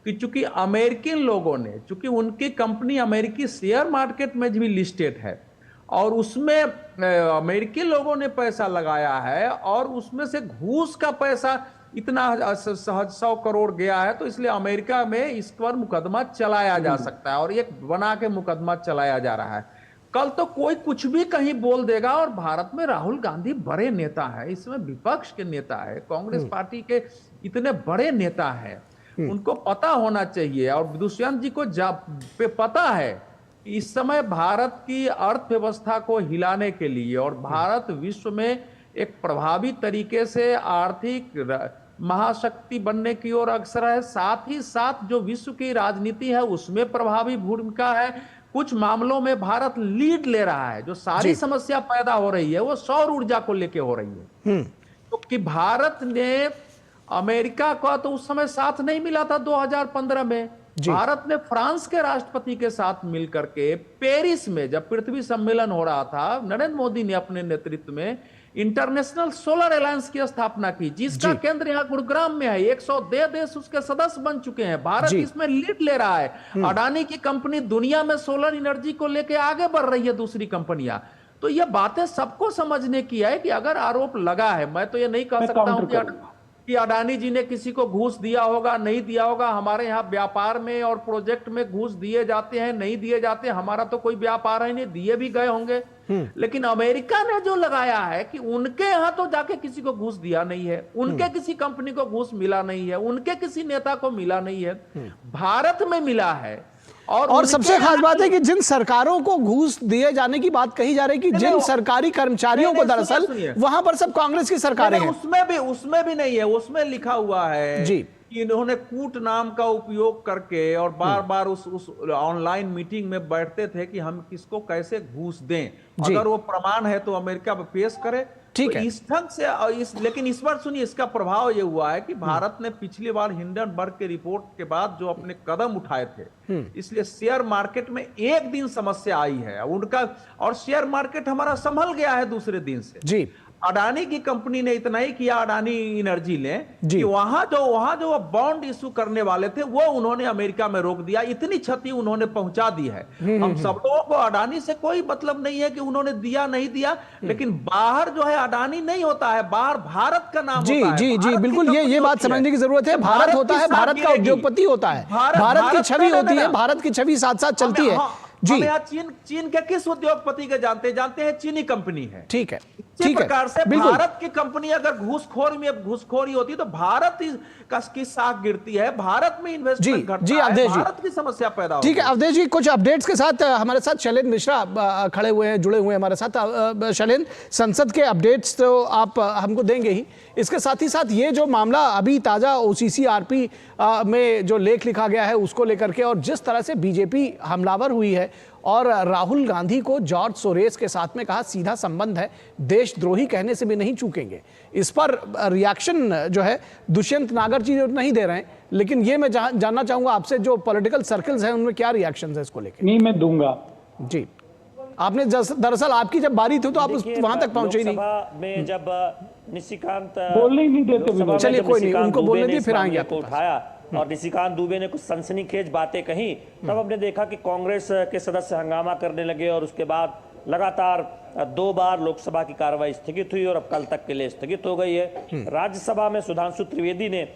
कि चूंकि अमेरिकन लोगों ने, चूंकि उनकी कंपनी अमेरिकी शेयर मार्केट में भी लिस्टेड है और उसमें अमेरिकी लोगों ने पैसा लगाया है और उसमें से घूस का पैसा इतना 100 करोड़ गया है, तो इसलिए अमेरिका में इस पर मुकदमा चलाया जा सकता है और एक बना के मुकदमा चलाया जा रहा है। कल तो कोई कुछ भी कहीं बोल देगा और भारत में राहुल गांधी बड़े नेता है, इसमें विपक्ष के नेता है, कांग्रेस पार्टी के इतने बड़े नेता है, उनको पता होना चाहिए। और दुष्यंत जी को पे पता है इस समय भारत की अर्थव्यवस्था को हिलाने के लिए और भारत विश्व में एक प्रभावी तरीके से आर्थिक महाशक्ति बनने की ओर अग्रसर है, साथ ही साथ जो विश्व की राजनीति है उसमें प्रभावी भूमिका है। कुछ मामलों में भारत लीड ले रहा है। जो सारी समस्या पैदा हो रही है वो सौर ऊर्जा को लेके हो रही है, क्योंकि भारत ने अमेरिका का तो उस समय साथ नहीं मिला था 2015 में। भारत ने फ्रांस के राष्ट्रपति के साथ मिलकर के पेरिस में जब पृथ्वी सम्मेलन हो रहा था, नरेंद्र मोदी ने अपने नेतृत्व में इंटरनेशनल सोलर अलायंस की स्थापना की, जिसका केंद्र यहाँ गुरुग्राम में है। 102 देश उसके सदस्य बन चुके हैं। भारत इसमें लीड ले रहा है। अडानी की कंपनी दुनिया में सोलर एनर्जी को लेकर आगे बढ़ रही है, दूसरी कंपनियां। तो ये बातें सबको समझने की है कि अगर आरोप लगा है, मैं तो ये नहीं कह सकता हूं कि अडानी जी ने किसी को घूस दिया होगा, नहीं दिया होगा। हमारे यहाँ व्यापार में और प्रोजेक्ट में घूस दिए जाते हैं, नहीं दिए जाते, हमारा तो कोई व्यापार है नहीं, दिए भी गए होंगे। लेकिन अमेरिका ने जो लगाया है कि उनके यहां तो जाके किसी को घूस दिया नहीं है, उनके किसी कंपनी को घूस मिला नहीं है, उनके किसी नेता को मिला नहीं है, भारत में मिला है। और सबसे खास बात है कि जिन सरकारों को घूस दिए जाने की बात कही जा रही है कि जिन सरकारी कर्मचारियों को दरअसल वहां पर सब कांग्रेस की सरकारें हैं। उसमें भी नहीं है, उसमें लिखा हुआ है जी कि इन्होंने कूट नाम का उपयोग करके और बार बार उस ऑनलाइन मीटिंग में बैठते थे कि हम किसको कैसे घूस दें। अगर वो प्रमाण है तो अमेरिका में पेश करे, ठीक है। इस ढंग से लेकिन इस बार सुनिए, इसका प्रभाव ये हुआ है कि भारत ने पिछली बार हिंडनबर्ग के रिपोर्ट के बाद जो अपने कदम उठाए थे, इसलिए शेयर मार्केट में एक दिन समस्या आई है उनका, और शेयर मार्केट हमारा संभल गया है दूसरे दिन से जी। अडानी की कंपनी ने इतना ही किया, अडानी एनर्जी ने, कि वहां जो बॉन्ड इशू करने वाले थे वो उन्होंने अमेरिका में रोक दिया। इतनी क्षति उन्होंने पहुंचा दी है। हम सब लोगों को अडानी से कोई मतलब नहीं है कि उन्होंने दिया नहीं दिया, लेकिन बाहर जो है अडानी नहीं होता है, बाहर भारत का नाम होता है। जी जी बिल्कुल, ये बात समझने की जरूरत है। भारत होता है, भारत का उद्योगपति होता है, भारत की छवि होती है, भारत की छवि साथ साथ चलती है जी। हम यहाँ चीन के किस उद्योगपति के जानते हैं चीनी कंपनी है, ठीक है। इसी प्रकार से भारत की कंपनी अगर घूसखोरी होती तो भारत की साख गिरती है, भारत में इन्वेस्टमेंट घटता है, भारत की समस्या पैदा होती है। ठीक है अवधेश जी, कुछ अपडेट्स के साथ हमारे साथ शैलेंद्र मिश्रा खड़े हुए हैं, जुड़े हुए हैं हमारे साथ। शैलेंद्र, संसद के अपडेट्स तो आप हमको देंगे ही, इसके साथ ही साथ ये जो मामला अभी ताजा OCCRP में जो लेख लिखा गया है उसको लेकर के, और जिस तरह से बीजेपी हमलावर हुई है और राहुल गांधी को जॉर्ज सोरेस के साथ में कहा सीधा संबंध है, देशद्रोही कहने से भी नहीं चूकेंगे, इस पर रिएक्शन जो है दुष्यंत नागर जी नहीं दे रहे हैं, लेकिन ये मैं जानना चाहूंगा आपसे जो पॉलिटिकल सर्कल्स हैं उनमें क्या रिएक्शन है इसको लेकर। नहीं, मैं दूंगा जी। आपने दरअसल आपकी जब बारी थी तो आप वहां तक पहुंचे ही नहीं। में जब निशिकांत बोलने ही नहीं देते, चलिए कोई नहीं, उनको बोलने दिए, फिर आएंगे आपको उठाया और निशिकांत दुबे ने कुछ सनसनीखेज बातें कही, तब हमने देखा कि कांग्रेस के सदस्य हंगामा करने लगे और उसके बाद लगातार 2 बार लोकसभा की कार्रवाई स्थगित हुई और अब कल तक के लिए स्थगित हो गई है। राज्यसभा में सुधांशु त्रिवेदी ने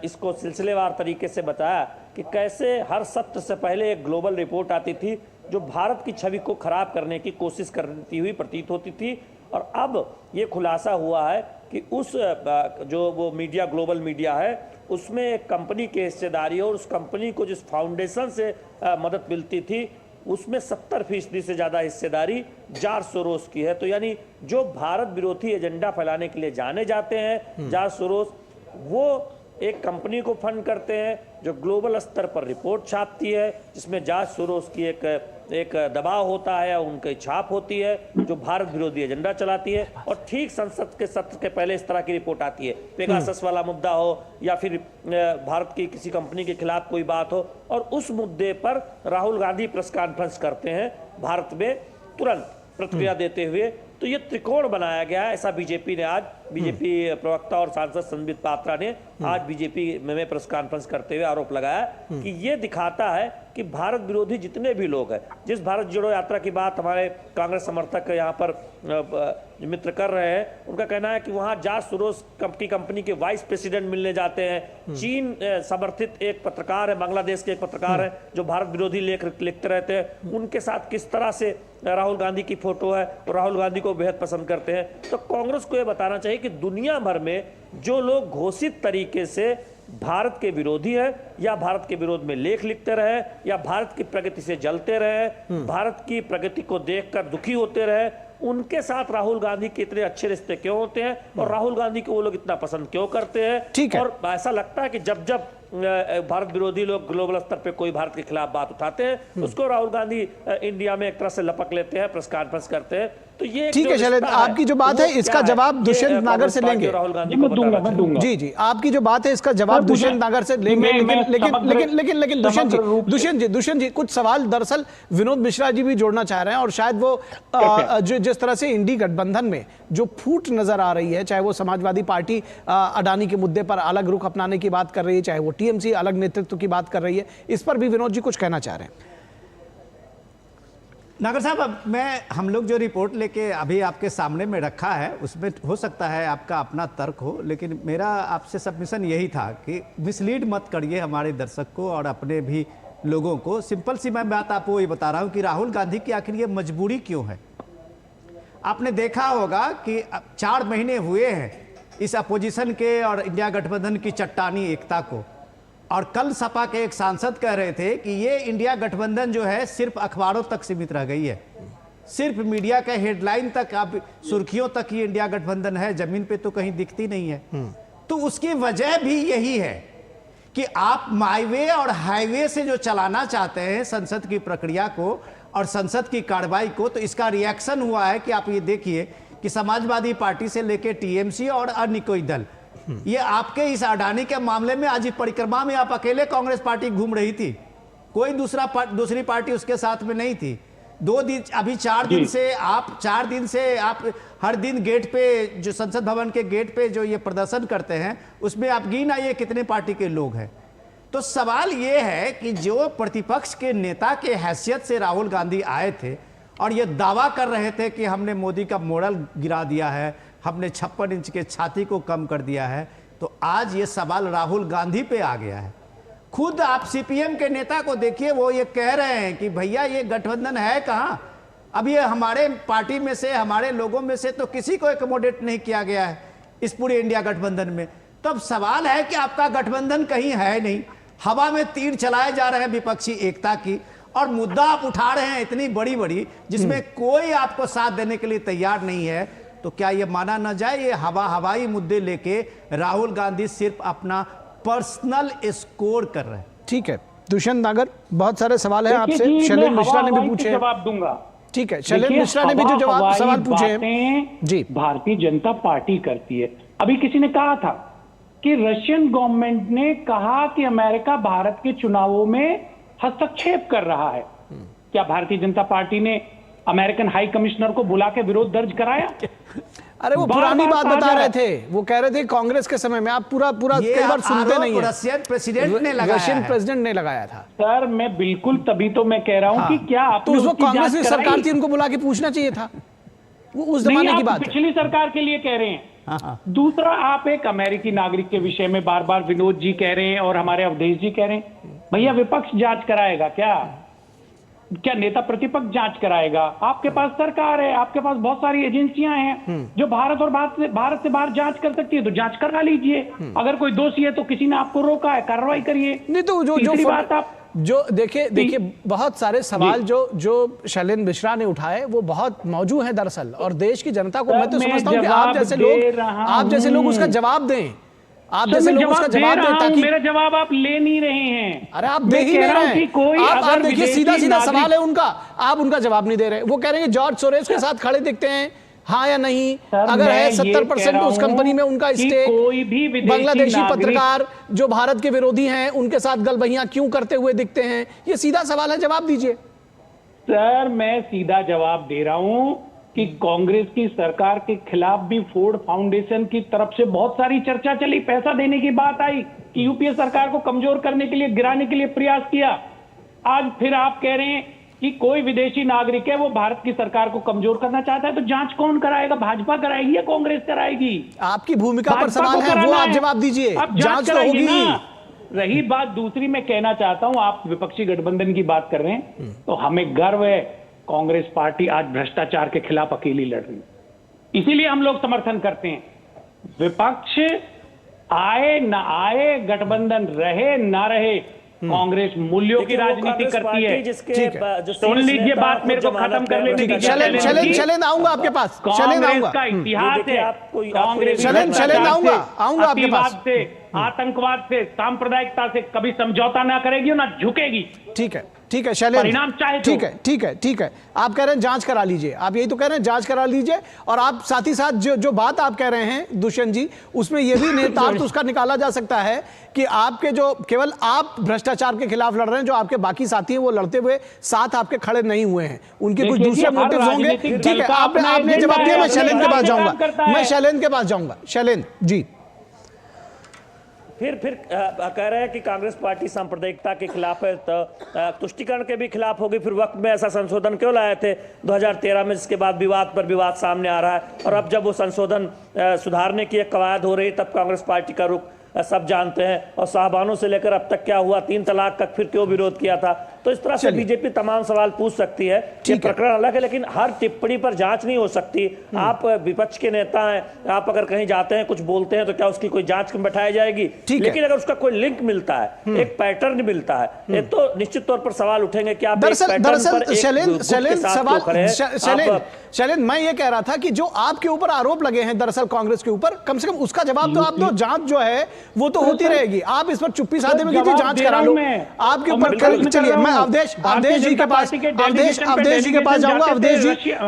इसको सिलसिलेवार तरीके से बताया कि कैसे हर सत्र से पहले एक ग्लोबल रिपोर्ट आती थी जो भारत की छवि को खराब करने की कोशिश करती हुई प्रतीत होती थी, और अब ये खुलासा हुआ है कि उस जो वो मीडिया, ग्लोबल मीडिया है, उसमें एक कंपनी की हिस्सेदारी और उस कंपनी को जिस फाउंडेशन से मदद मिलती थी उसमें 70% से ज़्यादा हिस्सेदारी जॉर्ज सोरोस की है। तो यानी जो भारत विरोधी एजेंडा फैलाने के लिए जाने जाते हैं, जॉर्ज सोरोस, वो एक कंपनी को फंड करते हैं जो ग्लोबल स्तर पर रिपोर्ट छापती है, जिसमें जांच सोरोस की एक दबाव होता है, उनकी छाप होती है, जो भारत विरोधी एजेंडा चलाती है। और ठीक संसद के सत्र के पहले इस तरह की रिपोर्ट आती है, पेगासस वाला मुद्दा हो या फिर भारत की किसी कंपनी के खिलाफ कोई बात हो, और उस मुद्दे पर राहुल गांधी प्रेस कॉन्फ्रेंस करते हैं भारत में तुरंत प्रतिक्रिया देते हुए। तो ये त्रिकोण बनाया गया है, ऐसा बीजेपी ने आज, बीजेपी प्रवक्ता और सांसद संबित पात्रा ने आज बीजेपी में प्रेस कॉन्फ्रेंस करते हुए आरोप लगाया कि ये दिखाता है कि भारत विरोधी जितने भी लोग हैं, जिस भारत जोड़ो यात्रा की बात हमारे कांग्रेस समर्थक यहाँ पर मित्र कर रहे हैं, उनका कहना है कि वहाँ जांच सोरोस कंपनी के वाइस प्रेसिडेंट मिलने जाते हैं। चीन समर्थित एक पत्रकार है, बांग्लादेश के एक पत्रकार है जो भारत विरोधी लेख लिखते रहते हैं, उनके साथ किस तरह से राहुल गांधी की फोटो है और राहुल गांधी को बेहद पसंद करते हैं। तो कांग्रेस को यह बताना चाहिए कि दुनिया भर में जो लोग घोषित तरीके से भारत के विरोधी हैं या भारत के विरोध में लेख लिखते रहे या भारत की प्रगति से जलते रहे, भारत की प्रगति को देखकर दुखी होते रहे, उनके साथ राहुल गांधी के इतने अच्छे रिश्ते क्यों होते हैं और राहुल गांधी को वो लोग इतना पसंद क्यों करते हैं। और ऐसा लगता है कि जब जब भारत विरोधी लोग ग्लोबल स्तर पे कोई भारत के खिलाफ बात उठाते हैं, उसको राहुल गांधी इंडिया में एक तरह से लपक लेते हैं, प्रेस कॉन्फ्रेंस करते हैं। तो ये ठीक है शैलेंद्र, आपकी जो बात है इसका जवाब दुष्यंत नागर से लेंगे। मैं दूंगा। जी, आपकी जो बात है इसका जवाब दुष्यंत नागर से लेंगे, लेकिन दुष्यंत जी कुछ सवाल दरअसल विनोद मिश्रा जी भी जोड़ना चाह रहे हैं, और शायद वो जिस तरह से इंडी गठबंधन में जो फूट नजर आ रही है, चाहे वो समाजवादी पार्टी अडानी के मुद्दे पर अलग रुख अपनाने की बात कर रही है, चाहे वो टीएमसी अलग नेतृत्व की बात कर रही है, इस पर भी विनोद जी कुछ कहना चाह रहे हैं। नागर साहब, अब हम लोग जो रिपोर्ट लेके अभी आपके सामने में रखा है उसमें हो सकता है आपका अपना तर्क हो, लेकिन मेरा आपसे सबमिशन यही था कि मिसलीड मत करिए हमारे दर्शक को और अपने भी लोगों को। सिंपल सी मैं बात आपको ये बता रहा हूँ कि राहुल गांधी की आखिर ये मजबूरी क्यों है। आपने देखा होगा कि 4 महीने हुए हैं इस अपोजिशन के और इंडिया गठबंधन की चट्टानी एकता को, और कल सपा के एक सांसद कह रहे थे कि ये इंडिया गठबंधन जो है सिर्फ अखबारों तक सीमित रह गई है, सिर्फ मीडिया के हेडलाइन तक, आप सुर्खियों तक ये इंडिया गठबंधन है, जमीन पे तो कहीं दिखती नहीं है। तो उसकी वजह भी यही है कि आप माईवे और हाईवे से जो चलाना चाहते हैं संसद की प्रक्रिया को और संसद की कार्रवाई को, तो इसका रिएक्शन हुआ है कि आप ये देखिए कि समाजवादी पार्टी से लेकर टीएमसी और अन्य कोई दल, ये आपके इस अडानी के मामले में आज परिक्रमा में आप अकेले कांग्रेस पार्टी घूम रही थी, कोई दूसरी पार्टी उसके साथ में नहीं थी। 2 दिन अभी 4 दिन से आप हर दिन गेट पे, जो संसद भवन के गेट पे जो ये प्रदर्शन करते हैं, उसमें आप गिन आइए कितने पार्टी के लोग हैं। तो सवाल ये है कि जो प्रतिपक्ष के नेता के हैसियत से राहुल गांधी आए थे और ये दावा कर रहे थे कि हमने मोदी का मॉडल गिरा दिया है, हमने 56 इंच के छाती को कम कर दिया है, तो आज ये सवाल राहुल गांधी पे आ गया है। खुद आप सीपीएम के नेता को देखिए, वो ये कह रहे हैं कि भैया ये गठबंधन है कहाँ, अब ये हमारे पार्टी में से, हमारे लोगों में से तो किसी को एकोमोडेट नहीं किया गया है इस पूरे इंडिया गठबंधन में। तो अब सवाल है कि आपका गठबंधन कहीं है नहीं, हवा में तीर चलाए जा रहे हैं विपक्षी एकता की, और मुद्दा आप उठा रहे हैं इतनी बड़ी जिसमें कोई आपको साथ देने के लिए तैयार नहीं है। तो क्या ये माना न जाए ये हवाई मुद्दे लेके राहुल गांधी सिर्फ अपना पर्सनल स्कोर कर रहे हैं। ठीक है दुष्यंत नागर, बहुत सारे सवाल हैं आपसे, शैलेंद्र मिश्रा ने भी पूछे, जवाब दूंगा। ठीक है, शैलेंद्र मिश्रा ने भी जो सवाल पूछे हैं जी, भारतीय जनता पार्टी करती है। अभी किसी ने कहा था कि रशियन गवर्नमेंट ने कहा कि अमेरिका भारत के चुनावों में हस्तक्षेप कर रहा है। क्या भारतीय जनता पार्टी ने अमेरिकन हाई कमिश्नर को बुला के विरोध दर्ज कराया? अरे वो पुरानी बात बता रहे थे, वो कह रहे थे कांग्रेस के समय में, आप पूरा कई बार सुनते नहीं है। रशियन प्रेसिडेंट ने लगाया था। सर मैं बिल्कुल, तभी तो मैं कह रहा हूं कि क्या आप, तो उसको कांग्रेस की सरकार थी, उनको बुला के पूछना चाहिए था, वो उस जमाने की बात है। पिछली सरकार के लिए कह रहे हैं। दूसरा, आप एक अमेरिकी नागरिक के विषय में बार बार विनोद जी कह रहे हैं और हमारे अवधेश जी कह रहे हैं, भैया विपक्ष जांच कराएगा क्या नेता प्रतिपक्ष जांच कराएगा? आपके पास सरकार है, आपके पास बहुत सारी एजेंसियां हैं जो भारत से बाहर जांच कर सकती है, तो जांच करा लीजिए। अगर कोई दोषी है तो किसी ने आपको रोका है, कार्रवाई करिए। नहीं तो जो देखिए बहुत सारे सवाल जो शैलेंद्र मिश्रा ने उठाए वो बहुत मौजूद हैं दरअसल, और देश की जनता को मैं तो समझता हूं कि आप जैसे लोग उसका जवाब दें। आप जैसे लोग उसका जवाब दें ताकि मेरा जवाब आप ले नहीं रहे हैं। अरे आप दे ही नहीं रहे हैं। आप देखिए सीधा सवाल है उनका, आप उनका जवाब नहीं दे रहे। वो कह रहे हैं जॉर्ज सोरेस के साथ खड़े दिखते हैं, हाँ या नहीं? अगर है 70% उस कंपनी में उनका स्टेक, बांग्लादेशी पत्रकार जो भारत के विरोधी हैं उनके साथ गलबहियां क्यों करते हुए दिखते हैं? ये सीधा सवाल है, जवाब दीजिए। सर मैं सीधा जवाब दे रहा हूं कि कांग्रेस की सरकार के खिलाफ भी फोर्ड फाउंडेशन की तरफ से बहुत सारी चर्चा चली, पैसा देने की बात आई कि यूपीए सरकार को कमजोर करने के लिए, गिराने के लिए प्रयास किया। आज फिर आप कह रहे हैं कि कोई विदेशी नागरिक है वो भारत की सरकार को कमजोर करना चाहता है, तो जांच कौन कराएगा? भाजपा कराएगी या कांग्रेस कराएगी? आपकी भूमिका पर सवाल है, वो आप जवाब दीजिए। जांच तो होगी ना। रही बात दूसरी, मैं कहना चाहता हूं, आप विपक्षी गठबंधन की बात कर रहे हैं, तो हमें गर्व है कांग्रेस पार्टी आज भ्रष्टाचार के खिलाफ अकेली लड़ रही है, इसीलिए हम लोग समर्थन करते हैं। विपक्ष आए ना आए, गठबंधन रहे ना रहे, कांग्रेस मूल्यों की राजनीति करती है। सुन लीजिए बात, मेरे को खत्म कर लेने दीजिए। शैलेंद्र आऊंगा आपके पास, शैलेंद्र आऊंगा। का इतिहास है कांग्रेस शैलेंद्र आऊंगा आपके पास। से, आतंकवाद से, सांप्रदायिकता से कभी समझौता ना करेगी और ना झुकेगी। ठीक है, ठीक है शैलेंद्र, परिणाम चाहे ठीक है, ठीक है, ठीक है। आप कह रहे हैं जांच करा लीजिए, आप यही तो कह रहे हैं जांच करा लीजिए। और आप साथ ही साथ जो बात आप कह रहे हैं दुष्यंत जी, उसमें यह भी निहितार्थ उसका निकाला जा सकता है कि आपके जो केवल आप भ्रष्टाचार के खिलाफ लड़ रहे हैं, जो आपके बाकी साथी हैं वो लड़ते हुए साथ आपके खड़े नहीं हुए हैं, उनके कुछ दूसरे मोटिव्स होंगे। ठीक है, आपने जवाब दिया, मैं शैलेंद्र के पास जाऊंगा, मैं शैलेंद्र के पास जाऊंगा। शैलेंद्र जी, फिर कह रहे हैं कि कांग्रेस पार्टी सांप्रदायिकता के खिलाफ है, तो तुष्टिकरण के भी खिलाफ होगी। फिर वक्त में ऐसा संशोधन क्यों लाए थे 2013 में, जिसके बाद विवाद पर विवाद सामने आ रहा है? और अब जब वो संशोधन सुधारने की एक कवायद हो रही, तब कांग्रेस पार्टी का रुख सब जानते हैं। और साहबानों से लेकर अब तक क्या हुआ, 3 तलाक तक फिर क्यों विरोध किया था? तो इस तरह से बीजेपी तमाम सवाल पूछ सकती है। ये प्रकरण अलग है, लेकिन हर टिप्पणी पर जांच नहीं हो सकती। आप विपक्ष के नेता हैं, आप अगर कहीं जाते हैं कुछ बोलते हैं, तो क्या उसकी कोई जांच बैठाई जाएगी? लेकिन अगर उसका कोई लिंक मिलता है, एक पैटर्न मिलता है, तो निश्चित तौर पर सवाल उठेंगे कि आप शैलेंद्र, मैं ये कह रहा था कि जो आपके ऊपर आरोप लगे हैं दरअसल कांग्रेस के ऊपर, कम से कम उसका जवाब तो आप दो। जांच जो है वो तो होती रहेगी, आप इस पर चुप्पी साधे में कीजिए, जांच करा लो आपके ऊपर। चलिए मैं अवधेश जी के पास जाऊंगा।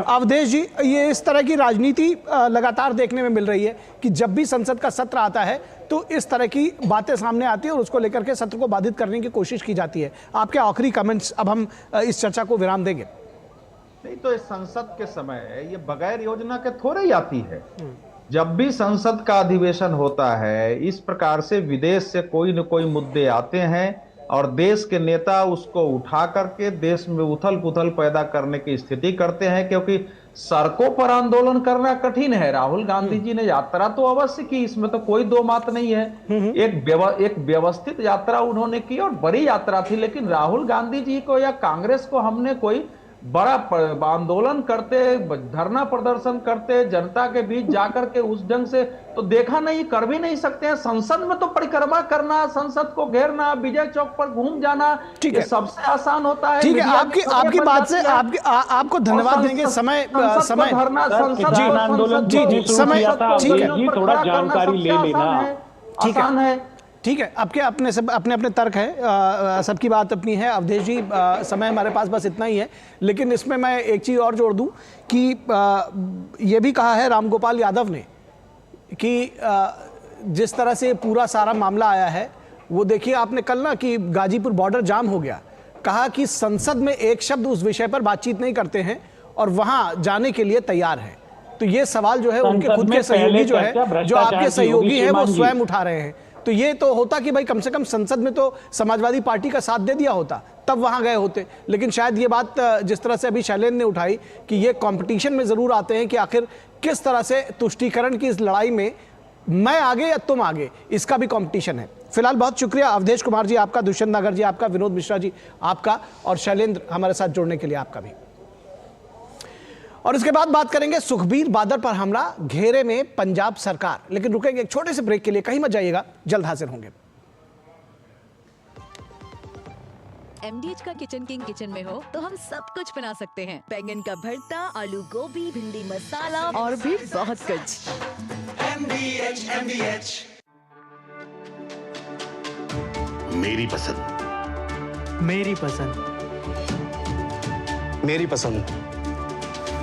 अवधेश जी, ये इस तरह की राजनीति लगातार देखने में मिल रही है कि जब भी संसद का सत्र आता है तो इस तरह की बातें सामने आती है और उसको लेकर के सत्र को बाधित करने की कोशिश की जाती है। आपके आखिरी कमेंट्स, अब हम इस चर्चा को विराम देंगे। नहीं तो इस संसद के समय ये बगैर योजना के थोड़े ही आती है। जब भी संसद का अधिवेशन होता है, इस प्रकार से विदेश से कोई न कोई मुद्दे आते हैं और देश के नेता उसको उठा करके देश में उथल पुथल पैदा करने की स्थिति करते हैं, क्योंकि सड़कों पर आंदोलन करना कठिन है। राहुल गांधी जी ने यात्रा तो अवश्य की, इसमें तो कोई दो बात नहीं है। एक व्यवस्थित यात्रा उन्होंने की और बड़ी यात्रा थी, लेकिन राहुल गांधी जी को या कांग्रेस को हमने कोई बड़ा आंदोलन करते, धरना प्रदर्शन करते, जनता के बीच जाकर के उस ढंग से तो देखा नहीं, कर भी नहीं सकते हैं। संसद में तो परिक्रमा करना, संसद को घेरना, विजय चौक पर घूम जाना, ये सबसे आसान होता है। ठीक है, आपकी बात से आपको धन्यवाद देंगे। समय थोड़ा जानकारी ले लेना आसान है। ठीक है, आपके अपने तर्क है, सबकी बात अपनी है। अवधेश जी, समय हमारे पास बस इतना ही है, लेकिन इसमें मैं एक चीज़ और जोड़ दूं कि ये भी कहा है रामगोपाल यादव ने कि जिस तरह से पूरा सारा मामला आया है, वो देखिए आपने कल ना कि गाजीपुर बॉर्डर जाम हो गया, कहा कि संसद में एक शब्द उस विषय पर बातचीत नहीं करते हैं और वहां जाने के लिए तैयार हैं। तो ये सवाल जो है उनके खुद के सहयोगी जो आपके सहयोगी हैं वो स्वयं उठा रहे हैं। तो ये तो होता कि भाई कम से कम संसद में तो समाजवादी पार्टी का साथ दे दिया होता, तब वहां गए होते। लेकिन शायद ये बात जिस तरह से अभी शैलेंद्र ने उठाई कि ये कंपटीशन में जरूर आते हैं कि आखिर किस तरह से तुष्टीकरण की इस लड़ाई में मैं आगे या तुम आगे, इसका भी कंपटीशन है। फिलहाल बहुत शुक्रिया अवधेश कुमार जी आपका, दुष्यंत नागर जी आपका, विनोद मिश्रा जी आपका, और शैलेंद्र हमारे साथ जुड़ने के लिए आपका भी। और इसके बाद बात करेंगे सुखबीर बादल पर हमला, घेरे में पंजाब सरकार। लेकिन रुकेंगे एक छोटे से ब्रेक के लिए, कहीं मत जाइएगा, जल्द हाजिर होंगे। MDH का किचन किंग किचन में हो तो हम सब कुछ बना सकते हैं। बैंगन का भरता, आलू गोभी, भिंडी मसाला और भी बहुत कुछ। MDH मेरी पसंद। मेरी पसंद। मेरी पसंद।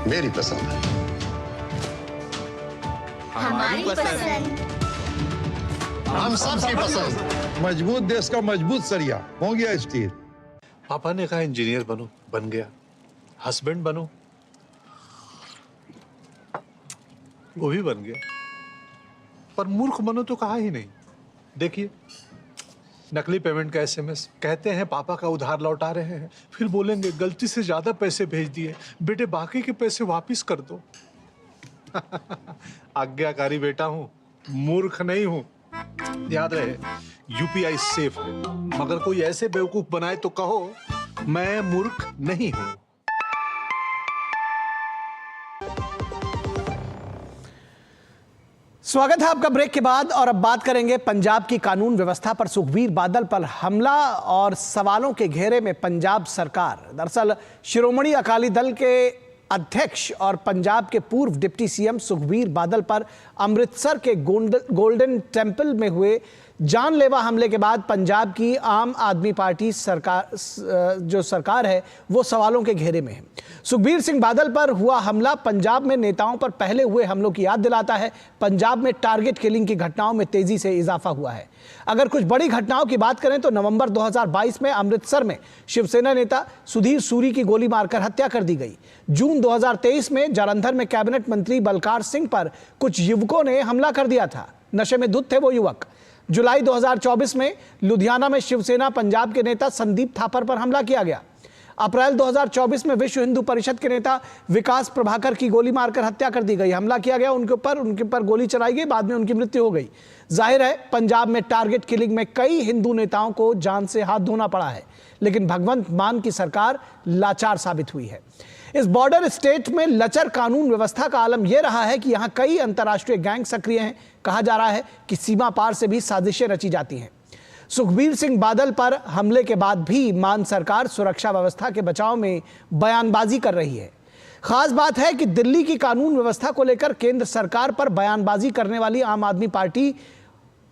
मेरी पसंद। हमारी पसंद। हम सबकी पसंद। मजबूत देश का मजबूत सरिया हो गया स्टील। पापा ने कहा इंजीनियर बनो, बन गया। हस्बैंड बनो, वो भी बन गया। पर मूर्ख बनो तो कहा ही नहीं। देखिए, नकली पेमेंट का एसएमएस, कहते हैं पापा का उधार लौटा रहे हैं, फिर बोलेंगे गलती से ज्यादा पैसे भेज दिए, बेटे बाकी के पैसे वापिस कर दो। आज्ञाकारी बेटा हूं, मूर्ख नहीं हूं। याद रहे, यूपीआई सेफ है, मगर कोई ऐसे बेवकूफ बनाए तो कहो मैं मूर्ख नहीं हूं। स्वागत है आपका ब्रेक के बाद, और अब बात करेंगे पंजाब की कानून व्यवस्था पर सुखबीर बादल पर हमला और सवालों के घेरे में पंजाब सरकार। दरअसल शिरोमणि अकाली दल के अध्यक्ष और पंजाब के पूर्व डिप्टी सीएम सुखबीर बादल पर अमृतसर के गोल्डन टेम्पल में हुए जानलेवा हमले के बाद पंजाब की आम आदमी पार्टी सरकार है वो सवालों के घेरे में है। सुखबीर सिंह बादल पर हुआ हमला पंजाब में नेताओं पर पहले हुए हमलों की याद दिलाता है। पंजाब में टारगेट किलिंग की घटनाओं में तेजी से इजाफा हुआ है। अगर कुछ बड़ी घटनाओं की बात करें तो नवंबर 2022 में अमृतसर में शिवसेना नेता सुधीर सूरी की गोली मारकर हत्या कर दी गई। जून 2023 में जालंधर में कैबिनेट मंत्री बलकार सिंह पर कुछ युवकों ने हमला कर दिया था। नशे में धुत थे वो युवक। जुलाई 2024 में लुधियाना में शिवसेना पंजाब के नेता संदीप थापर पर हमला किया गया। अप्रैल 2024 में विश्व हिंदू परिषद के नेता विकास प्रभाकर की गोली मारकर हत्या कर दी गई। हमला किया गया उनके ऊपर गोली चलाई गई, बाद में उनकी मृत्यु हो गई। जाहिर है पंजाब में टारगेट किलिंग में कई हिंदू नेताओं को जान से हाथ धोना पड़ा है, लेकिन भगवंत मान की सरकार लाचार साबित हुई है। इस बॉर्डर स्टेट में लचर कानून व्यवस्था का आलम यह रहा है कि यहां कई अंतर्राष्ट्रीय गैंग सक्रिय हैं। कहा जा रहा है कि सीमा पार से भी साजिशें रची जाती हैं। सुखबीर सिंह बादल पर हमले के बाद भी मान सरकार सुरक्षा व्यवस्था के बचाव में बयानबाजी कर रही है। खास बात है कि दिल्ली की कानून व्यवस्था को लेकर केंद्र सरकार पर बयानबाजी करने वाली आम आदमी पार्टी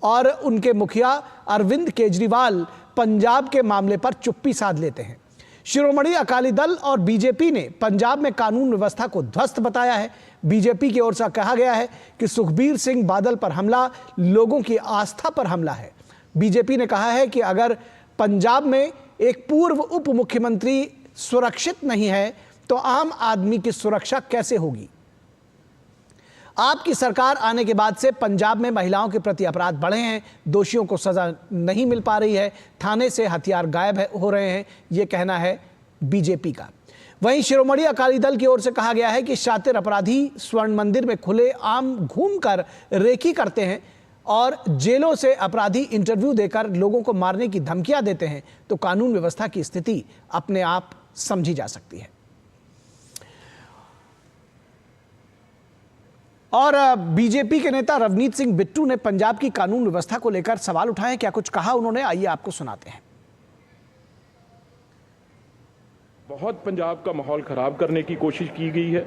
और उनके मुखिया अरविंद केजरीवाल पंजाब के मामले पर चुप्पी साध लेते हैं। शिरोमणि अकाली दल और बीजेपी ने पंजाब में कानून व्यवस्था को ध्वस्त बताया है। बीजेपी की ओर से कहा गया है कि सुखबीर सिंह बादल पर हमला लोगों की आस्था पर हमला है। बीजेपी ने कहा है कि अगर पंजाब में एक पूर्व उप मुख्यमंत्री सुरक्षित नहीं है तो आम आदमी की सुरक्षा कैसे होगी। आपकी सरकार आने के बाद से पंजाब में महिलाओं के प्रति अपराध बढ़े हैं, दोषियों को सजा नहीं मिल पा रही है, थाने से हथियार गायब हो रहे हैं, यह कहना है बीजेपी का। वहीं शिरोमणि अकाली दल की ओर से कहा गया है कि शातिर अपराधी स्वर्ण मंदिर में खुले आम घूमकर रेकी करते हैं और जेलों से अपराधी इंटरव्यू देकर लोगों को मारने की धमकियां देते हैं, तो कानून व्यवस्था की स्थिति अपने आप समझी जा सकती है। और बीजेपी के नेता रवनीत सिंह बिट्टू ने पंजाब की कानून व्यवस्था को लेकर सवाल उठाए। क्या कुछ कहा उन्होंने, आइए आपको सुनाते हैं। बहुत पंजाब का माहौल खराब करने की कोशिश की गई है,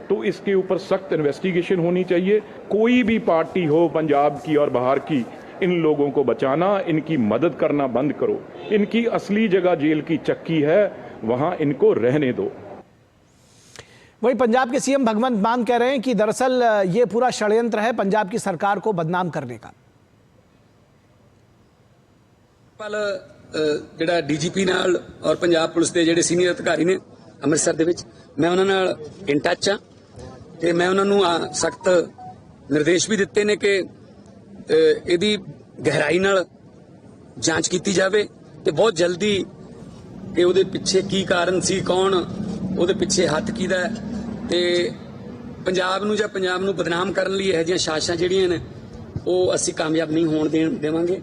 तो इसके ऊपर सख्त इन्वेस्टिगेशन होनी चाहिए। कोई भी पार्टी हो पंजाब की और बाहर की, इन लोगों को बचाना, इनकी मदद करना बंद करो। इनकी असली जगह जेल की चक्की है, वहां इनको रहने दो। वहीं पंजाब के सीएम भगवंत मान कह रहे हैं कि दरअसल ये पूरा षड्यंत्र है पंजाब की सरकार को बदनाम करने का। ਜਿਹੜਾ ਡੀਜੀਪੀ ਨਾਲ ਔਰ ਪੰਜਾਬ ਪੁਲਿਸ ਦੇ ਜਿਹੜੇ ਸੀਨੀਅਰ ਅਧਿਕਾਰੀ ਨੇ ਅੰਮ੍ਰਿਤਸਰ ਦੇ ਵਿੱਚ, ਮੈਂ ਉਹਨਾਂ ਨਾਲ ਇਨ ਟੱਚ ਆ ਤੇ ਮੈਂ ਉਹਨਾਂ ਨੂੰ ਸਖਤ ਨਿਰਦੇਸ਼ ਵੀ ਦਿੱਤੇ ਨੇ ਕਿ ਇਹਦੀ ਗਹਿਰਾਈ ਨਾਲ ਜਾਂਚ ਕੀਤੀ ਜਾਵੇ ਤੇ ਬਹੁਤ ਜਲਦੀ ਕਿ ਉਹਦੇ ਪਿੱਛੇ ਕੀ ਕਾਰਨ ਸੀ, ਕੌਣ ਉਹਦੇ ਪਿੱਛੇ ਹੱਥ ਕਿਹਦਾ ਤੇ ਪੰਜਾਬ ਨੂੰ ਜਾਂ ਪੰਜਾਬ ਨੂੰ ਬਦਨਾਮ ਕਰਨ ਲਈ ਇਹ ਜਿਹੀਆਂ ਸਾਜ਼ਿਸ਼ਾਂ ਜਿਹੜੀਆਂ ਨੇ ਉਹ ਅਸੀਂ ਕਾਮਯਾਬ ਨਹੀਂ ਹੋਣ ਦੇਵਾਂਗੇ।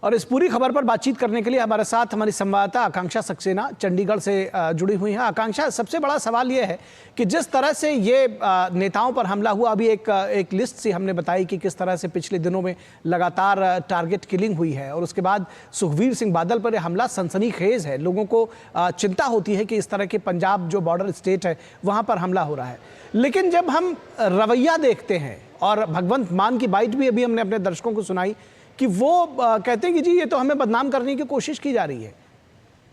और इस पूरी खबर पर बातचीत करने के लिए हमारे साथ हमारी संवाददाता आकांक्षा सक्सेना चंडीगढ़ से जुड़ी हुई हैं। आकांक्षा, सबसे बड़ा सवाल यह है कि जिस तरह से ये नेताओं पर हमला हुआ, अभी एक लिस्ट सी हमने बताई कि किस तरह से पिछले दिनों में लगातार टारगेट किलिंग हुई है, और उसके बाद सुखबीर सिंह बादल पर यह हमला सनसनीखेज है। लोगों को चिंता होती है कि इस तरह के पंजाब जो बॉर्डर स्टेट है वहाँ पर हमला हो रहा है। लेकिन जब हम रवैया देखते हैं, और भगवंत मान की बाइट भी अभी हमने अपने दर्शकों को सुनाई कि वो कहते हैं कि जी ये तो हमें बदनाम करने की कोशिश की जा रही है।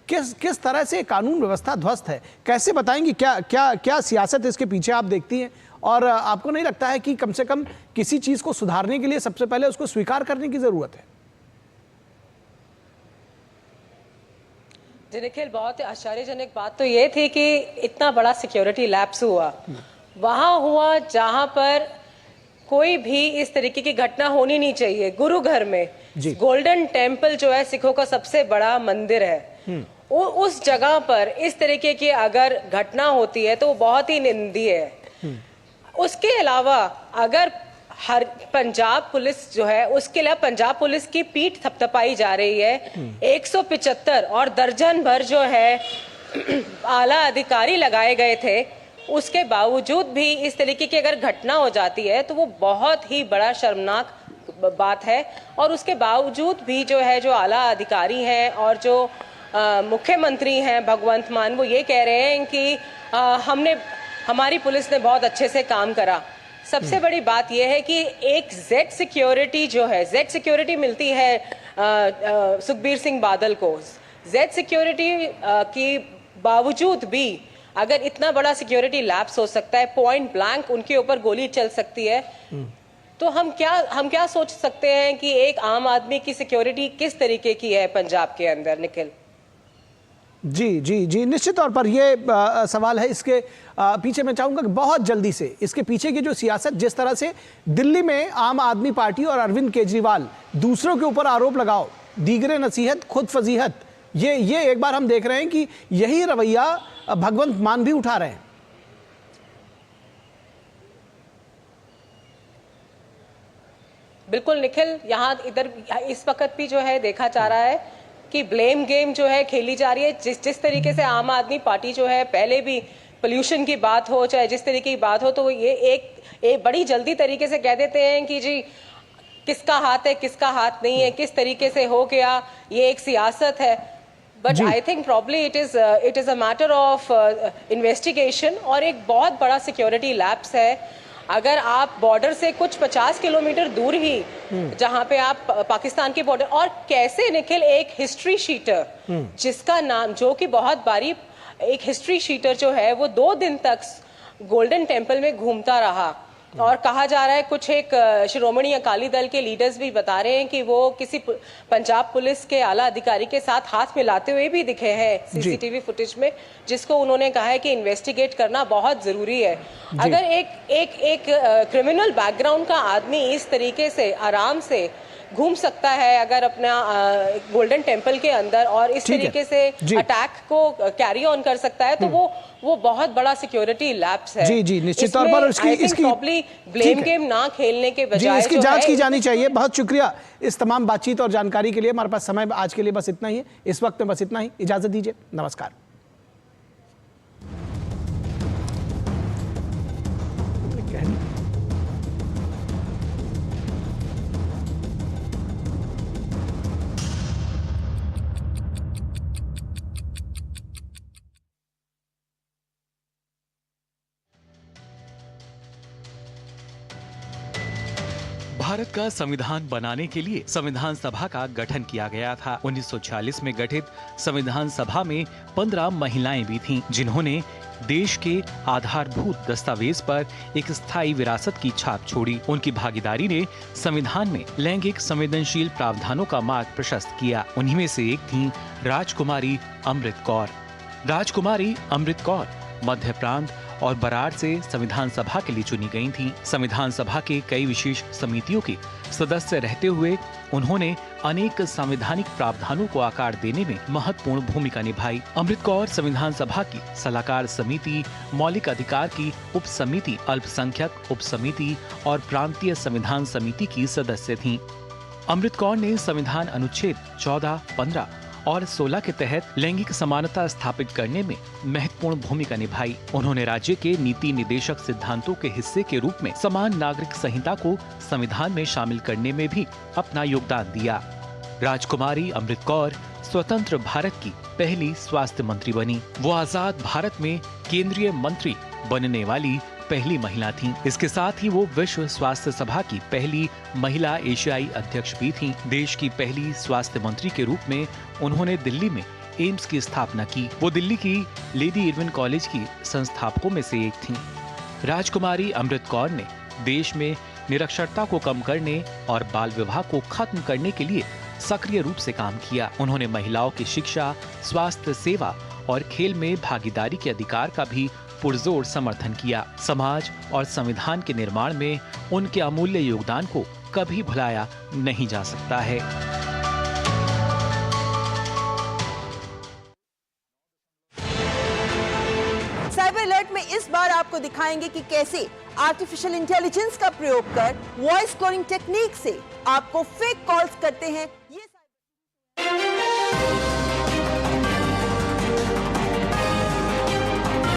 किस तरह से कानून व्यवस्था ध्वस्त है, कैसे बताएंगी, क्या क्या क्या सियासत इसके पीछे आप देखती हैं? और आपको नहीं लगता है कि कम से कम किसी चीज को सुधारने के लिए सबसे पहले उसको स्वीकार करने की जरूरत है? जी निखिल, बहुत आश्चर्यजनक बात तो ये थी कि इतना बड़ा सिक्योरिटी लैप्स हुआ, वहां हुआ जहां पर कोई भी इस तरीके की घटना होनी नहीं चाहिए। गुरु घर में गोल्डन टेम्पल जो है सिखों का सबसे बड़ा मंदिर है, उस जगह पर इस तरीके की अगर घटना होती है तो वो बहुत ही निंदनीय है। उसके अलावा अगर हर पंजाब पुलिस जो है उसके लिए पंजाब पुलिस की पीठ थपथपाई जा रही है, 175 और दर्जन भर जो है आला अधिकारी लगाए गए थे, उसके बावजूद भी इस तरीके की अगर घटना हो जाती है तो वो बहुत ही बड़ा शर्मनाक बात है। और उसके बावजूद भी जो है जो आला अधिकारी हैं और जो मुख्यमंत्री हैं भगवंत मान, वो ये कह रहे हैं कि हमारी पुलिस ने बहुत अच्छे से काम करा। सबसे बड़ी बात यह है कि एक जेड सिक्योरिटी जो है, जेड सिक्योरिटी मिलती है सुखबीर सिंह बादल को, जेड सिक्योरिटी की बावजूद भी अगर इतना बड़ा सिक्योरिटी लैप्स हो सकता है, पॉइंट ब्लैंक उनके ऊपर गोली चल सकती है, तो हम क्या सोच सकते हैं कि एक आम आदमी की सिक्योरिटी किस तरीके की है पंजाब के अंदर। निखिल जी जी जी, निश्चित तौर पर ये सवाल है। इसके पीछे मैं चाहूंगा कि बहुत जल्दी से इसके पीछे की जो सियासत, जिस तरह से दिल्ली में आम आदमी पार्टी और अरविंद केजरीवाल दूसरों के ऊपर आरोप लगाओ, दीगरे नसीहत खुद फजीहत, ये एक बार हम देख रहे हैं कि यही रवैया भगवंत मान भी उठा रहे हैं। बिल्कुल निखिल, यहाँ इधर इस वक्त भी जो है देखा जा रहा है कि ब्लेम गेम जो है खेली जा रही है। जिस तरीके से आम आदमी पार्टी जो है पहले भी पोल्यूशन की बात हो चाहे जिस तरीके की बात हो, तो ये एक बड़ी जल्दी तरीके से कह देते हैं कि जी किसका हाथ है किसका हाथ नहीं है, किस तरीके से हो गया, ये एक सियासत है। But I think probably it is a matter of investigation और एक बहुत बड़ा सिक्योरिटी लैप्स है। अगर आप बॉर्डर से कुछ 50 किलोमीटर दूर ही जहां पे आप पाकिस्तान के बॉर्डर, और कैसे निखिल एक हिस्ट्री शीटर जिसका नाम, जो कि बहुत बारी एक हिस्ट्री शीटर जो है वो 2 दिन तक गोल्डन टेम्पल में घूमता रहा, और कहा जा रहा है कुछ एक शिरोमणि अकाली दल के लीडर्स भी बता रहे हैं कि वो किसी पंजाब पुलिस के आला अधिकारी के साथ हाथ मिलाते हुए भी दिखे हैं सीसीटीवी फुटेज में, जिसको उन्होंने कहा है कि इन्वेस्टिगेट करना बहुत जरूरी है। अगर एक क्रिमिनल बैकग्राउंड का आदमी इस तरीके से आराम से घूम सकता है अगर अपना गोल्डन टेम्पल के अंदर और इस तरीके से अटैक को कैरी ऑन कर सकता है, तो वो बहुत बड़ा सिक्योरिटी लैप्स है। जी जी, निश्चित तौर पर इसकी ब्लेम गेम ना खेलने के बजाय इसकी जांच की जानी चाहिए। बहुत शुक्रिया इस तमाम बातचीत और जानकारी के लिए। हमारे पास समय आज के लिए बस इतना ही है, इस वक्त में बस इतना ही। इजाजत दीजिए, नमस्कार। भारत का संविधान बनाने के लिए संविधान सभा का गठन किया गया था। 1946 में गठित संविधान सभा में 15 महिलाएं भी थीं, जिन्होंने देश के आधारभूत दस्तावेज पर एक स्थायी विरासत की छाप छोड़ी। उनकी भागीदारी ने संविधान में लैंगिक संवेदनशील प्रावधानों का मार्ग प्रशस्त किया। उन्हीं में से एक थी राजकुमारी अमृत कौर। राजकुमारी अमृत कौर मध्य प्रांत और बराड़ से संविधान सभा के लिए चुनी गई थीं। संविधान सभा के कई विशेष समितियों के सदस्य रहते हुए उन्होंने अनेक संवैधानिक प्रावधानों को आकार देने में महत्वपूर्ण भूमिका निभाई। अमृत कौर संविधान सभा की सलाहकार समिति, मौलिक अधिकार की उप समिति, अल्पसंख्यक उप समिति और प्रांतीय संविधान समिति की सदस्य थीं। अमृत कौर ने संविधान अनुच्छेद 14, 15 और 16 के तहत लैंगिक समानता स्थापित करने में महत्वपूर्ण भूमिका निभाई। उन्होंने राज्य के नीति निर्देशक सिद्धांतों के हिस्से के रूप में समान नागरिक संहिता को संविधान में शामिल करने में भी अपना योगदान दिया। राजकुमारी अमृत कौर स्वतंत्र भारत की पहली स्वास्थ्य मंत्री बनी। वो आजाद भारत में केंद्रीय मंत्री बनने वाली पहली महिला थीं। इसके साथ ही वो विश्व स्वास्थ्य सभा की पहली महिला एशियाई अध्यक्ष भी थीं। देश की पहली स्वास्थ्य मंत्री के रूप में उन्होंने दिल्ली में एम्स की स्थापना की। वो दिल्ली की लेडी इरविन कॉलेज की संस्थापकों में से एक थीं। राजकुमारी अमृत कौर ने देश में निरक्षरता को कम करने और बाल विवाह को खत्म करने के लिए सक्रिय रूप से काम किया। उन्होंने महिलाओं की शिक्षा, स्वास्थ्य सेवा और खेल में भागीदारी के अधिकार का भी पुरजोर समर्थन किया। समाज और संविधान के निर्माण में उनके अमूल्य योगदान को कभी भुलाया नहीं जा सकता है। साइबर अलर्ट में इस बार आपको दिखाएंगे कि कैसे आर्टिफिशियल इंटेलिजेंस का प्रयोग कर वॉइस क्लोनिंग टेक्निक से आपको फेक कॉल्स करते हैं। ये